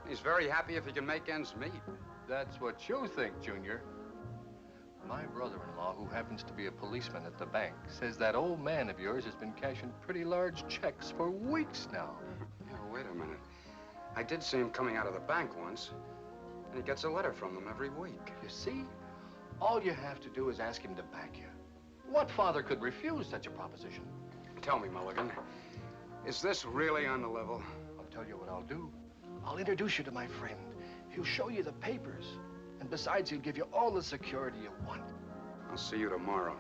He's very happy if he can make ends meet. That's what you think, Junior. My brother-in-law, who happens to be a policeman at the bank, says that old man of yours has been cashing pretty large checks for weeks now. Yeah, wait a minute. I did see him coming out of the bank once, and he gets a letter from them every week. You see? All you have to do is ask him to back you. What father could refuse such a proposition? Tell me, Mulligan, is this really on the level? I'll tell you what I'll do. I'll introduce you to my friend. He'll show you the papers. And besides, he'll give you all the security you want. I'll see you tomorrow.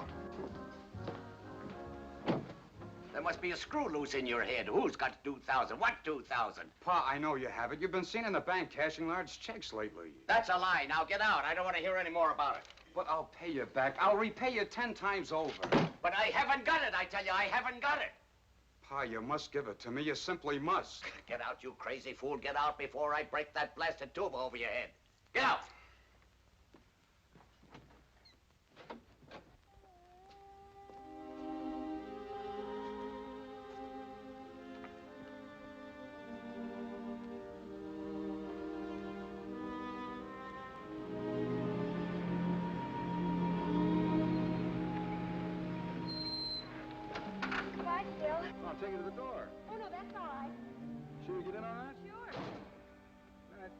There must be a screw loose in your head. Who's got 2,000? What 2,000? Pa, I know you have it. You've been seen in the bank cashing large checks lately. That's a lie. Now get out. I don't want to hear any more about it. But I'll pay you back. I'll repay you 10 times over. But I haven't got it, I tell you. I haven't got it. Pa, you must give it to me. You simply must. Get out, you crazy fool. Get out before I break that blasted tuba over your head. Get out. Goodbye, Phil. I'll take you to the door. Oh, no, that's all right. Sure you get in all right? Sure. Right.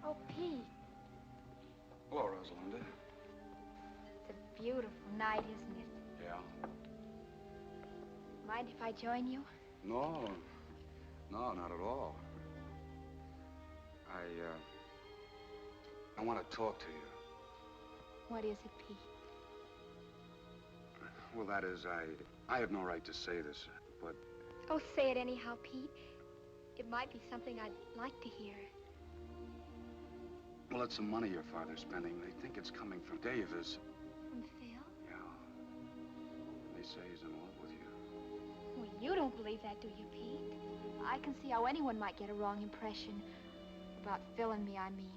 Oh, Pete, Hello, Rosalinda. it's a beautiful night, isn't it? Yeah? Mind if I join you? No. No, not at all. I want to talk to you. What is it, Pete? Well, that is, I have no right to say this, but Oh, say it anyhow, Pete. It might be something I'd like to hear. well, it's some money your father's spending. They think it's coming from Davis. From Phil? Yeah. They say he's in love with you. Well, you don't believe that, do you, Pete? I can see how anyone might get a wrong impression. About Phil and me, I mean.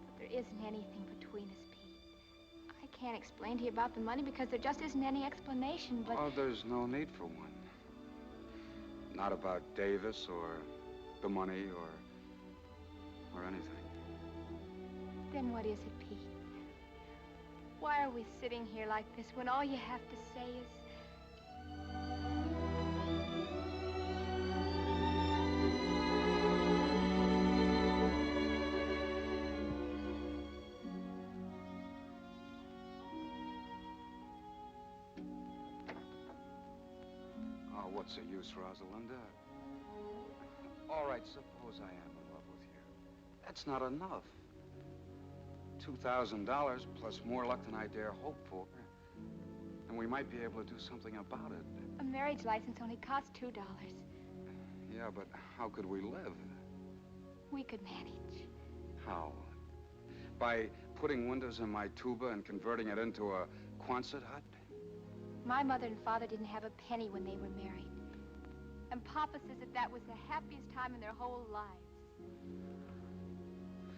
But there isn't anything between us, Pete. I can't explain to you about the money because there just isn't any explanation, but... Oh, there's no need for one. Not about Davis or the money or anything. Then what is it, Pete? Why are we sitting here like this when all you have to say is... Oh, what's the use, Rosalinda? All right, suppose I am in love with you. That's not enough. $2,000 plus more luck than I dare hope for. And we might be able to do something about it. A marriage license only costs $2. Yeah, but how could we live? We could manage. How? By putting windows in my tuba and converting it into a Quonset hut? My mother and father didn't have a penny when they were married. And Papa says that that was the happiest time in their whole lives.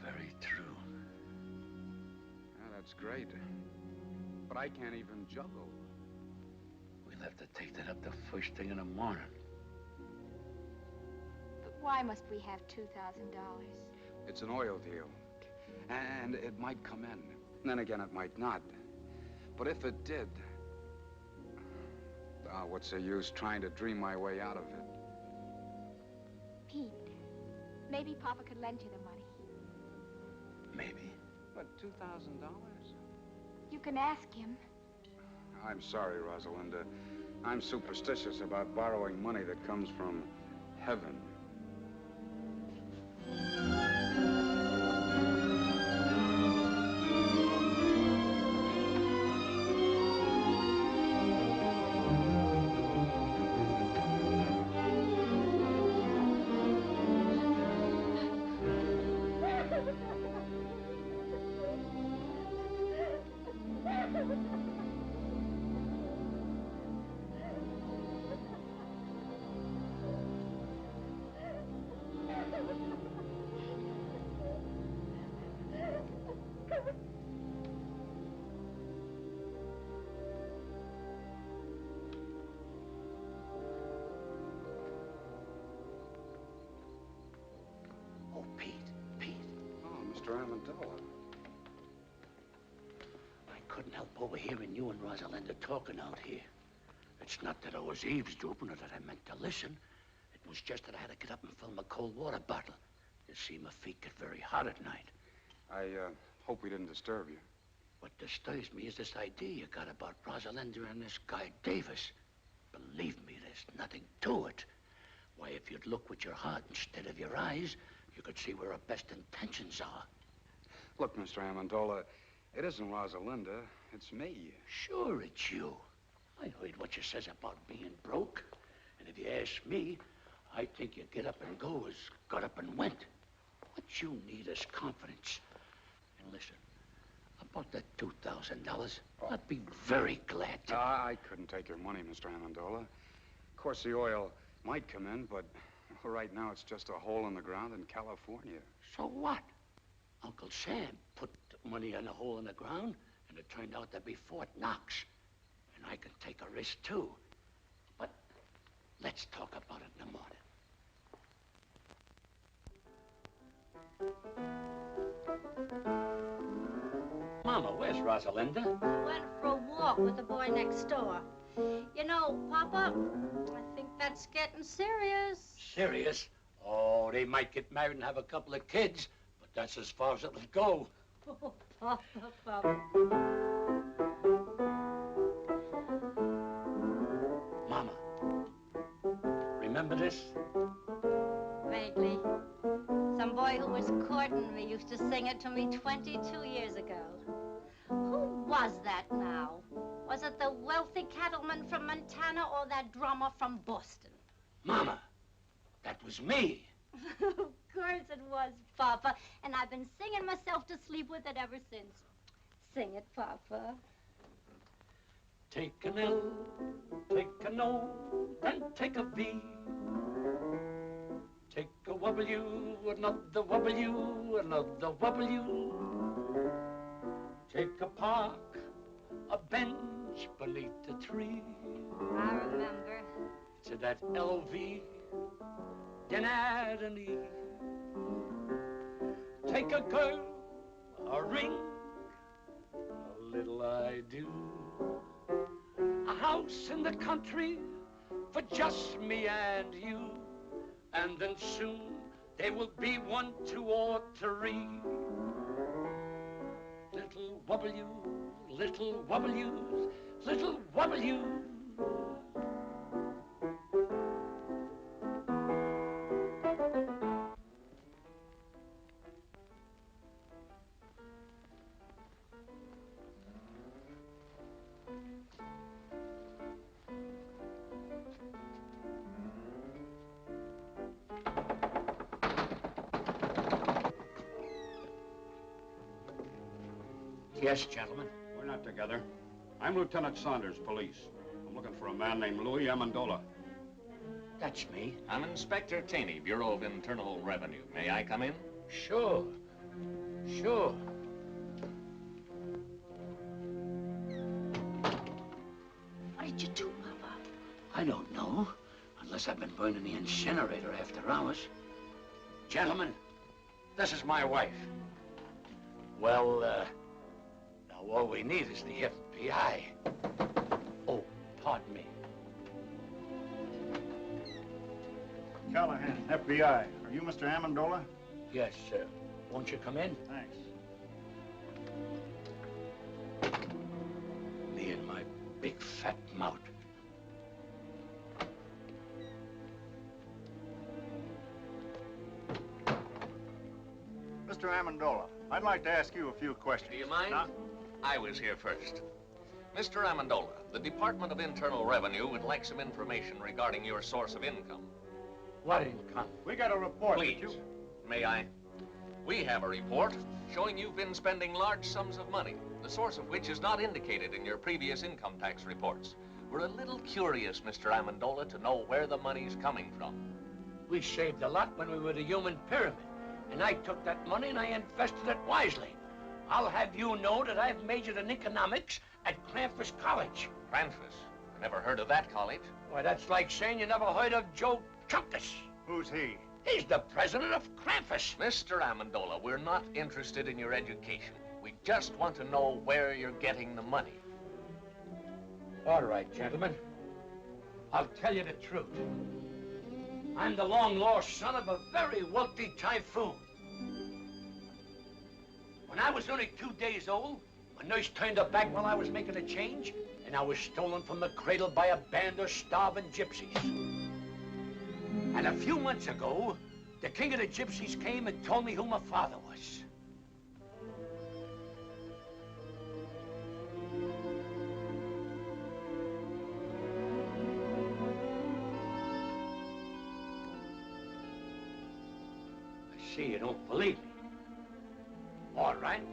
Very true. Yeah, that's great. But I can't even juggle. We'll have to take that up the first thing in the morning. But why must we have $2,000? It's an oil deal. And it might come in. And then again, it might not. But if it did, what's the use trying to dream my way out of it? Pete, maybe Papa could lend you the money. Maybe. But $2,000? You can ask him. I'm sorry, Rosalinda. I'm superstitious about borrowing money that comes from heaven. Oh, Pete. Oh, Mr. Amendola. I couldn't help overhearing you and Rosalinda talking out here. It's not that I was eavesdropping or that I meant to listen. It was just that I had to get up and fill my cold water bottle. You see, my feet get very hot at night. I hope we didn't disturb you. What disturbs me is this idea you got about Rosalinda and this guy Davis. Believe me, there's nothing to it. Why, if you'd look with your heart instead of your eyes, you could see where our best intentions are. Look, Mr. Amendola, It isn't Rosalinda. It's me. Sure, it's you. I heard what you says about being broke. And if you ask me, I think you get up and go as got up and went. What you need is confidence. And listen, about that $2,000, I'd be very glad to. I couldn't take your money, Mr. Amendola. Of course, the oil might come in, but right now it's just a hole in the ground in California. So what? Uncle Sam put money in a hole in the ground, and it turned out to be Fort Knox. And I can take a risk, too. But let's talk about it in the morning. Mama, where's Rosalinda? Went for a walk with the boy next door. You know, Papa, I think that's getting serious. Serious? Oh, they might get married and have a couple of kids, but that's as far as it'll go. Oh, Papa. Mama, remember this? Vaguely. Some boy who was courting me used to sing it to me 22 years ago. Who was that now? Was it the wealthy cattleman from Montana or that drummer from Boston? Mama, that was me. Of course it was, Papa. And I've been singing myself to sleep with it ever since. Sing it, Papa. Take an L, take an O, then take a V. Take a W, another W, another W. Take a park, a bench beneath the tree. I remember. To that LV, then add an E. Take a girl, a ring, a little I do. A house in the country for just me and you. And then soon there will be 1, 2, or 3. Little W, little W's, little W. Yes, gentlemen. We're not together. I'm Lieutenant Saunders, police. I'm looking for a man named Louis Amendola. That's me. I'm Inspector Taney, Bureau of Internal Revenue. May I come in? Sure. Sure. What did you do, Papa? I don't know. Unless I've been burning the incinerator after hours. Gentlemen, this is my wife. Well, now all we need is the FBI. Oh, pardon me. Callahan, FBI. Are you Mr. Amendola? Yes, sir. Won't you come in? Thanks. Me and my big fat mouth. Mr. Amendola, I'd like to ask you a few questions. Do you mind? I was here first. Mr. Amendola, the Department of Internal Revenue would like some information regarding your source of income. What income? We got a report. Please, may I? We have a report showing you've been spending large sums of money, the source of which is not indicated in your previous income tax reports. We're a little curious, Mr. Amendola, to know where the money's coming from. We saved a lot when we were the human pyramid. And I took that money and I invested it wisely. I'll have you know that I've majored in economics at Krampus College. Krampus? I never heard of that college. Why, that's like saying you never heard of Joe Chunkus. Who's he? He's the president of Krampus. Mr. Amendola, we're not interested in your education. We just want to know where you're getting the money. All right, gentlemen. I'll tell you the truth. I'm the long-lost son of a very wealthy typhoon. When I was only 2 days old, my nurse turned her back while I was making a change, and I was stolen from the cradle by a band of starving gypsies. And a few months ago, the king of the gypsies came and told me who my father was. see you don't believe me. All right,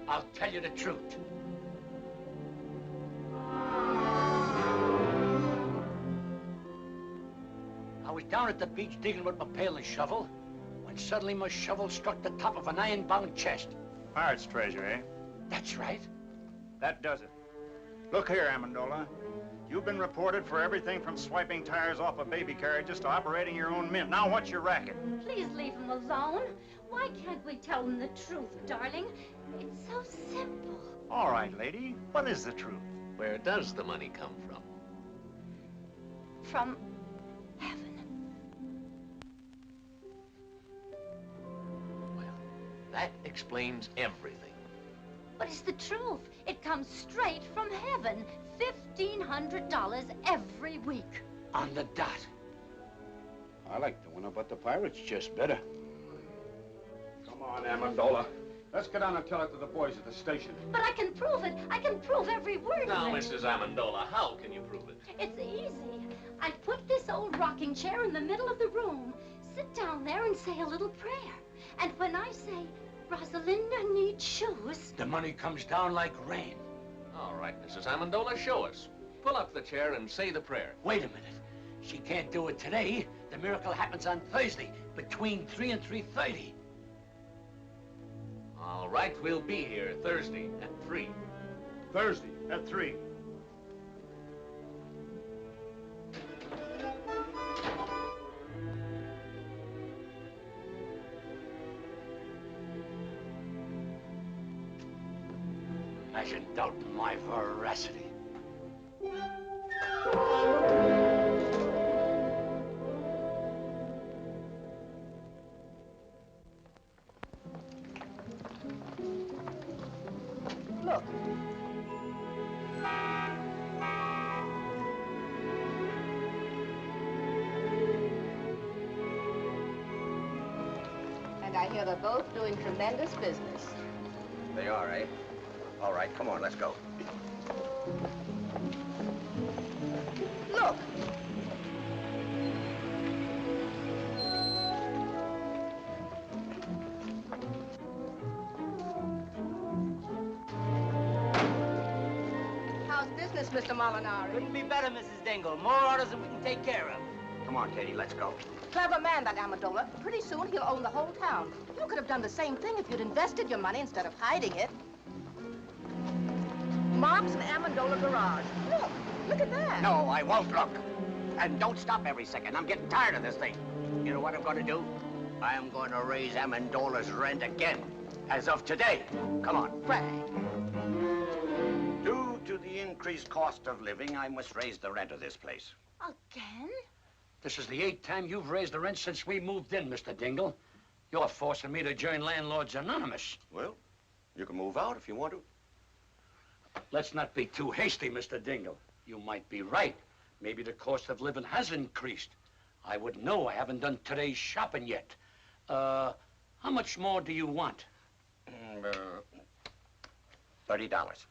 I'll tell you the truth. I was down at the beach digging with my pail and shovel when suddenly my shovel struck the top of an iron-bound chest. Pirate's treasure, eh? That's right. That does it. Look here, Amendola. You've been reported for everything from swiping tires off of baby carriages to operating your own mint. Now, what's your racket? Please leave him alone. Why can't we tell him the truth, darling? It's so simple. All right, lady. What is the truth? Where does the money come from? From That explains everything. But it's the truth. It comes straight from heaven. $1,500 every week. On the dot. I like the winner, but the pirates just better. Come on, Amendola. Let's get on and tell it to the boys at the station. But I can prove it. I can prove every word Now, of it. Mrs. Amendola, how can you prove it? It's easy. I put this old rocking chair in the middle of the room, sit down there and say a little prayer. And when I say, Rosalinda needs shoes, The money comes down like rain. All right, Mrs. Amendola, show us. Pull up the chair and say the prayer. Wait a minute. She can't do it today. The miracle happens on Thursday, between 3 and 3:30. All right, we'll be here Thursday at 3. Thursday at 3. Imagine doubting my veracity. Look. And I hear they're both doing tremendous business. They are, eh? All right, come on, let's go. Look. How's business, Mr. Molinari? Couldn't be better, Mrs. Dingle. More orders than we can take care of. Come on, Katie, let's go. Clever man, that Amendola. Pretty soon he'll own the whole town. You could have done the same thing if you'd invested your money instead of hiding it. Mark's an Amendola garage. Look at that. No, I won't look. And don't stop every second. I'm getting tired of this thing. You know what I'm going to do? I'm going to raise Amendola's rent again. As of today. Come on. Frank. Due to the increased cost of living, I must raise the rent of this place. Again? This is the 8th time you've raised the rent since we moved in, Mr. Dingle. You're forcing me to join Landlords Anonymous. Well, you can move out if you want to. Let's not be too hasty, Mr. Dingle. You might be right. Maybe the cost of living has increased. I wouldn't know. I haven't done today's shopping yet. How much more do you want? $30. $30,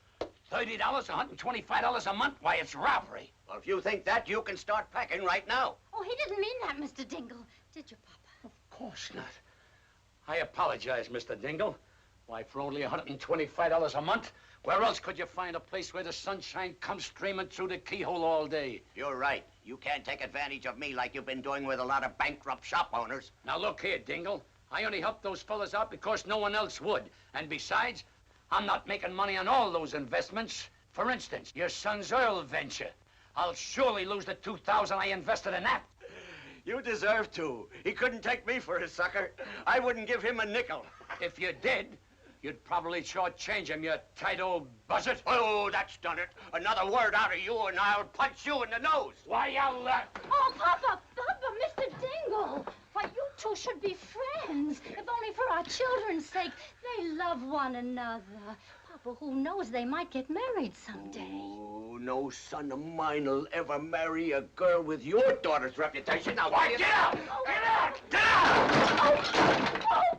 $125 a month? Why, it's robbery. Well, if you think that, you can start packing right now. Oh, he didn't mean that, Mr. Dingle. Did you, Papa? Of course not. I apologize, Mr. Dingle. Why, for only $125 a month, where else could you find a place where the sunshine comes streaming through the keyhole all day? You're right. You can't take advantage of me like you've been doing with a lot of bankrupt shop owners. Now, look here, Dingle. I only helped those fellas out because no one else would. And besides, I'm not making money on all those investments. For instance, your son's oil venture. I'll surely lose the $2,000 I invested in that. You deserve to. He couldn't take me for his sucker. I wouldn't give him a nickel. If you did, you'd probably shortchange him, you tight old buzzard. Oh, that's done it. Another word out of you and I'll punch you in the nose. Why, I'll... Oh, Papa, Mr. Dingle. Why, you two should be friends. If only for our children's sake. They love one another. Papa, who knows, they might get married someday. Oh, no son of mine'll ever marry a girl with your daughter's reputation. Now, why, get out! Oh. Get out! Get out! Oh,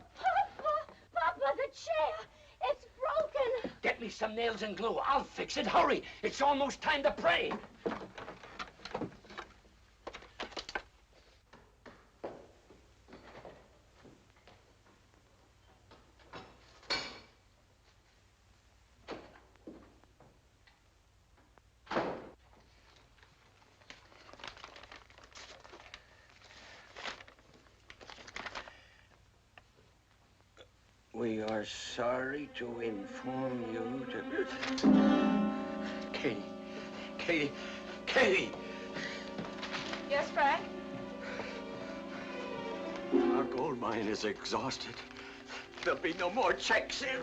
Papa, the chair. It's broken. Get me some nails and glue. I'll fix it. Hurry. It's almost time to pray. We are sorry to inform you to... Katie! Yes, Frank? Our gold mine is exhausted. There'll be no more checks in.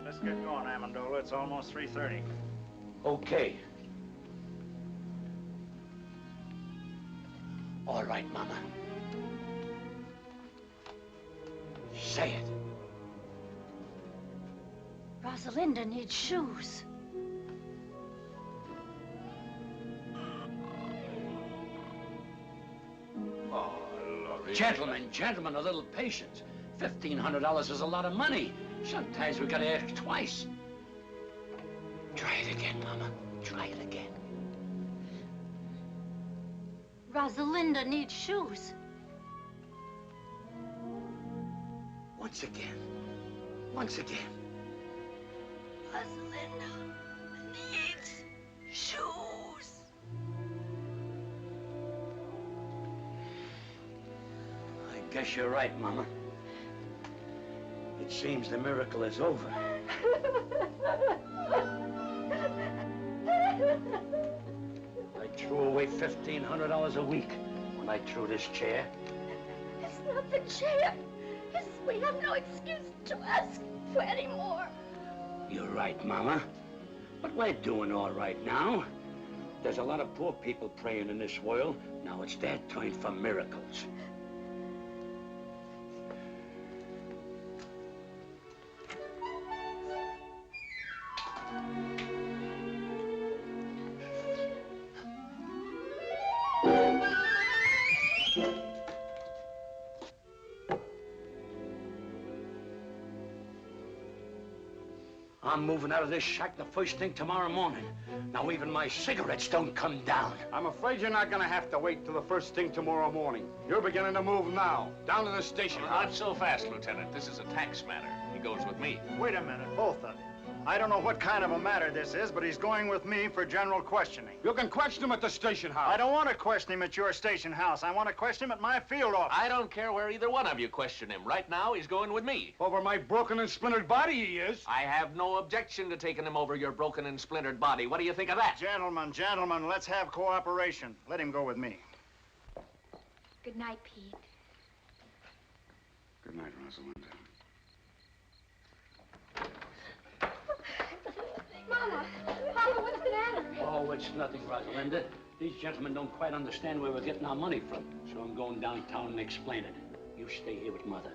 Let's get going, Amendola. It's almost 3:30. Okay. All right, Mama. Say it. Rosalinda needs shoes. Gentlemen, a little patience. $1,500 is a lot of money. Sometimes we gotta ask twice. Try it again, Mama. Try it again. Rosalinda needs shoes. Once again. Once again. Rosalinda needs shoes. I guess you're right, Mama. It seems the miracle is over. I threw away $1,500 a week when I threw this chair. It's not the chair. We have no excuse to ask for any more. You're right, Mama. But we're doing all right now. There's a lot of poor people praying in this world. Now it's their turn for miracles. I'm moving out of this shack the first thing tomorrow morning. Now even my cigarettes don't come down. I'm afraid you're not gonna have to wait till the first thing tomorrow morning. You're beginning to move now, down to the station. Not so fast, Lieutenant. This is a tax matter. He goes with me. Wait a minute, both of you. I don't know what kind of a matter this is, but he's going with me for general questioning. You can question him at the station house. I don't want to question him at your station house. I want to question him at my field office. I don't care where either one of you question him. Right now, he's going with me. Over my broken and splintered body, he is. I have no objection to taking him over your broken and splintered body. What do you think of that? Gentlemen, let's have cooperation. Let him go with me. Good night, Pete. Good night, Rosalinda. Mama, what's the matter? Oh, it's nothing, Rosalinda. These gentlemen don't quite understand where we're getting our money from. So I'm going downtown and explain it. You stay here with Mother.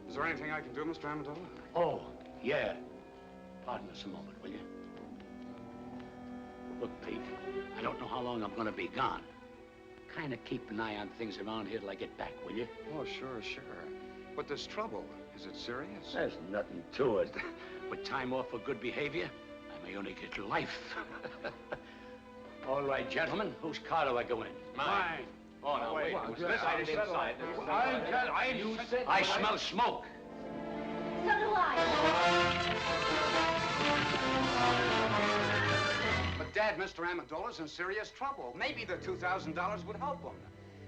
Is there anything I can do, Mr. Amendola? Oh, yeah. Pardon us a moment, will you? Look, Pete, I don't know how long I'm going to be gone. Kind of keep an eye on things around here till I get back, will you? Oh, sure. But there's trouble. Is it serious? There's nothing to it. With time off for good behavior, I may only get life. All right, gentlemen, whose car do I go in? Mine. Oh, no, wait. Inside. I smell smoke. So do I. But, Dad, Mr. Amendola's in serious trouble. Maybe the $2,000 would help him.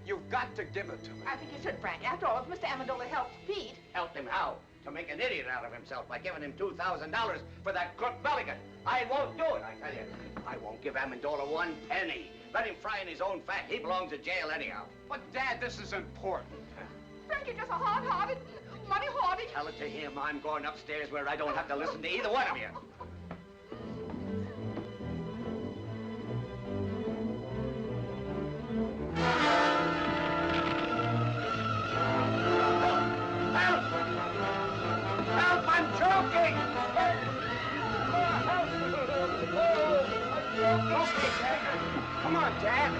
You've got to give it to me. I think you should, Frank. After all, if Mr. Amendola helped Pete... Helped him how? To make an idiot out of himself by giving him $2,000 for that crook Belligan. I won't do it, I tell you. I won't give Amendola one penny. Let him fry in his own fat. He belongs to jail anyhow. But, Dad, this is important. Frank, you're just a hard-hearted, money-hoarding... Tell it to him. I'm going upstairs where I don't have to listen to either one of you. Help! I'm choking! Come on, Dad.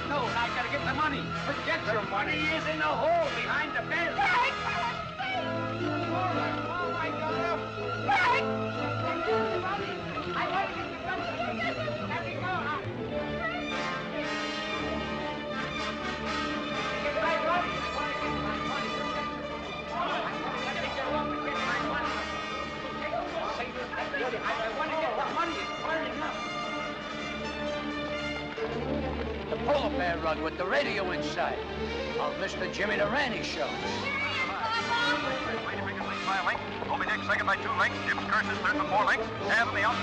No, I gotta get the money. Forget your money. He is in the hole behind the bed. Frank! I want to get the money. Let me go. Get my money. I want to get my money. Let me get off and get my money. I want to get the money. It's burning up. polar bear rug with the radio inside. Of Mr. Jimmy Durante show. By a length. Moby Dick second by 2 lengths. Jim's Curses third by 4 lengths. Half of the out.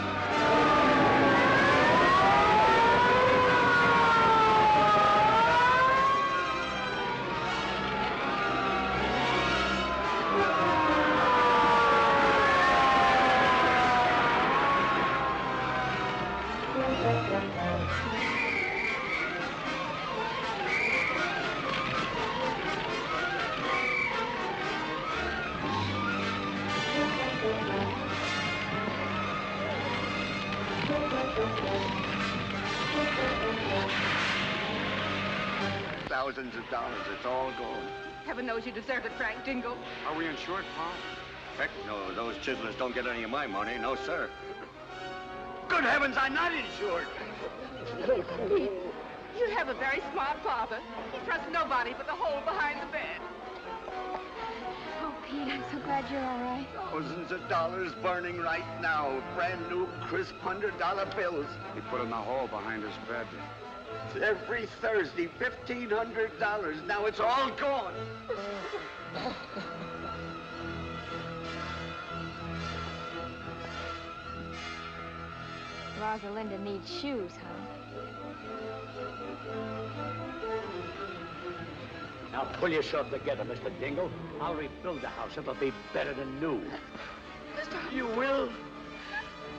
Thousands of dollars, it's all gone. Heaven knows you deserve it, Frank Dingle. Are we insured, Pa? Heck no, those chiselers don't get any of my money. No, sir. Good heavens, I'm not insured. Pete, you have a very smart father. He trusts nobody but the hole behind the bed. Oh, Pete, I'm so glad you're all right. Thousands of dollars burning right now. Brand new, crisp $100 bills. He put in the hole behind his bed. Every Thursday, $1,500. Now it's all gone. Rosalinda needs shoes, huh? Now pull yourself together, Mr. Dingle. I'll rebuild the house. It'll be better than new. You will?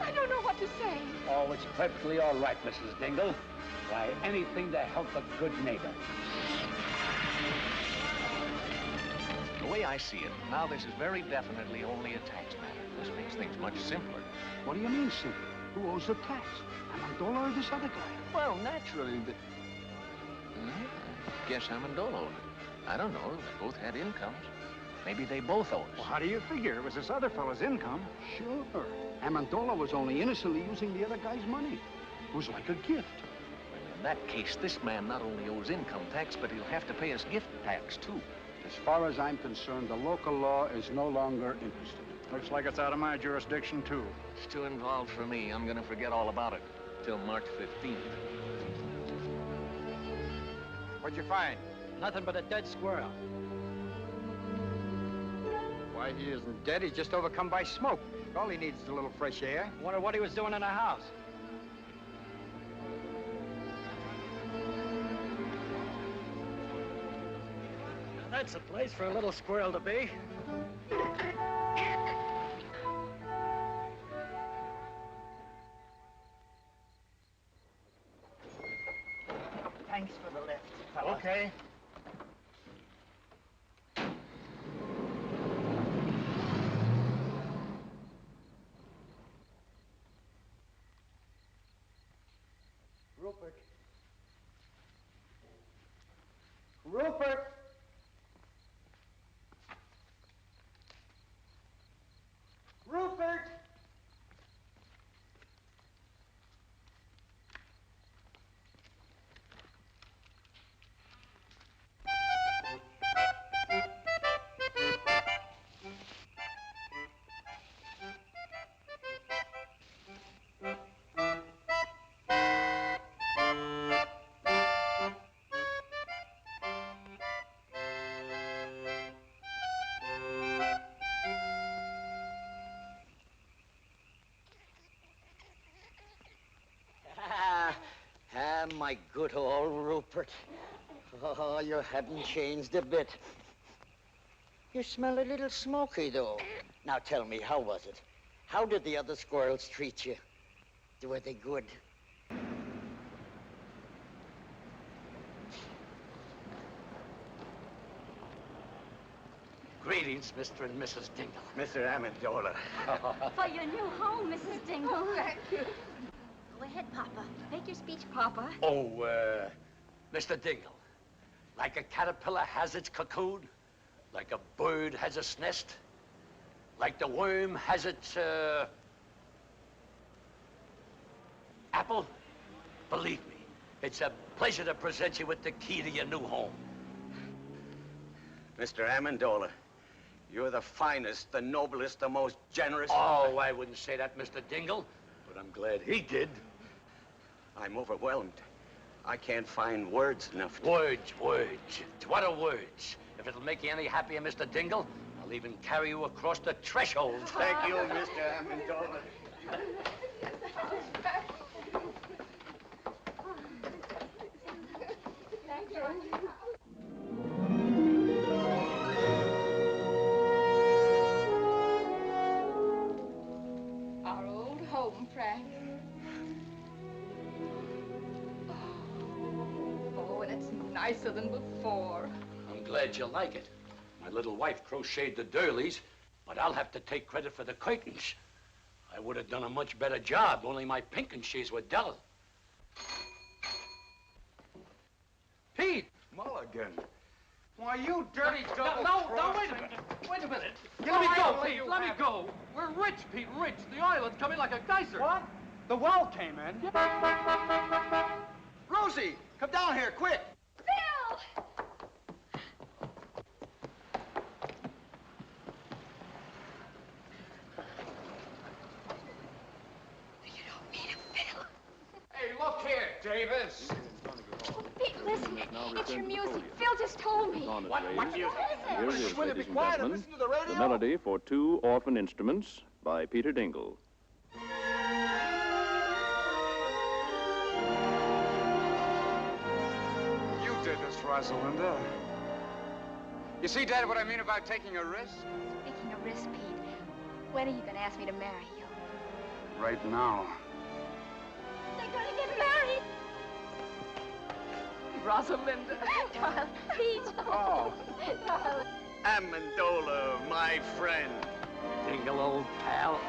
I don't know what to say. Oh, it's perfectly all right, Mrs. Dingle. Why, anything to help a good neighbor. The way I see it, now this is very definitely only a tax matter. This makes things much simpler. What do you mean, simple? Who owes the tax? Amendola or this other guy? Well, naturally, I guess Amendola owed it. I don't know. They both had incomes. Maybe they both owe us. Well, how do you figure? It was this other fellow's income. Sure. Amendola was only innocently using the other guy's money. It was like a gift. In that case, this man not only owes income tax, but he'll have to pay us gift tax, too. As far as I'm concerned, the local law is no longer interested. Looks like it's out of my jurisdiction, too. It's too involved for me. I'm gonna forget all about it till March 15th. What'd you find? Nothing but a dead squirrel. Why, he isn't dead. He's just overcome by smoke. All he needs is a little fresh air. Wonder what he was doing in the house. That's a place for a little squirrel to be. Thanks for the lift, fella. Okay. Rupert. Rupert! Rupert! My good old Rupert. Oh, you haven't changed a bit. You smell a little smoky, though. Now tell me, how was it? How did the other squirrels treat you? Were they good? Greetings, Mr. and Mrs. Dingle. Mr. Amendola. For your new home, Mrs. Dingle. Thank you. Go ahead, Papa. Make your speech, Papa. Oh, Mr. Dingle, like a caterpillar has its cocoon, like a bird has its nest, like the worm has its, apple, believe me, it's a pleasure to present you with the key to your new home. Mr. Amendola, you're the finest, the noblest, the most generous... Oh, I wouldn't say that, Mr. Dingle, but I'm glad he did. I'm overwhelmed. I can't find words enough to... Words. What are words? If it'll make you any happier, Mr. Dingle, I'll even carry you across the threshold. Thank you, Mr. Amendola. Our old home, Frank. Oh, and it's nicer than before. I'm glad you like it. My little wife crocheted the doilies, but I'll have to take credit for the curtains. I would have done a much better job, only my pinking sheets were dull. Pete! Mulligan. Why, you dirty double No, wait a minute. Wait a minute. Let me go, Pete. Let me go. We're rich, Pete, rich. The oil is coming like a geyser. What? The well came in. Rosie, come down here, quick. Bill! Hey, look here, Davis. Oh, Pete, listen. It's your music. Phil just told me. What music? Here it is, ladies and gentlemen, the melody for two orphan instruments by Peter Dingle. You did this, Rosalinda. You see, Dad, what I mean about taking a risk? Speaking of risk, Pete, when are you going to ask me to marry you? Right now. They're going to get married. Rosalinda. Darling, Pete. Oh. Darling. Amendola, my friend. Dingle, old pal.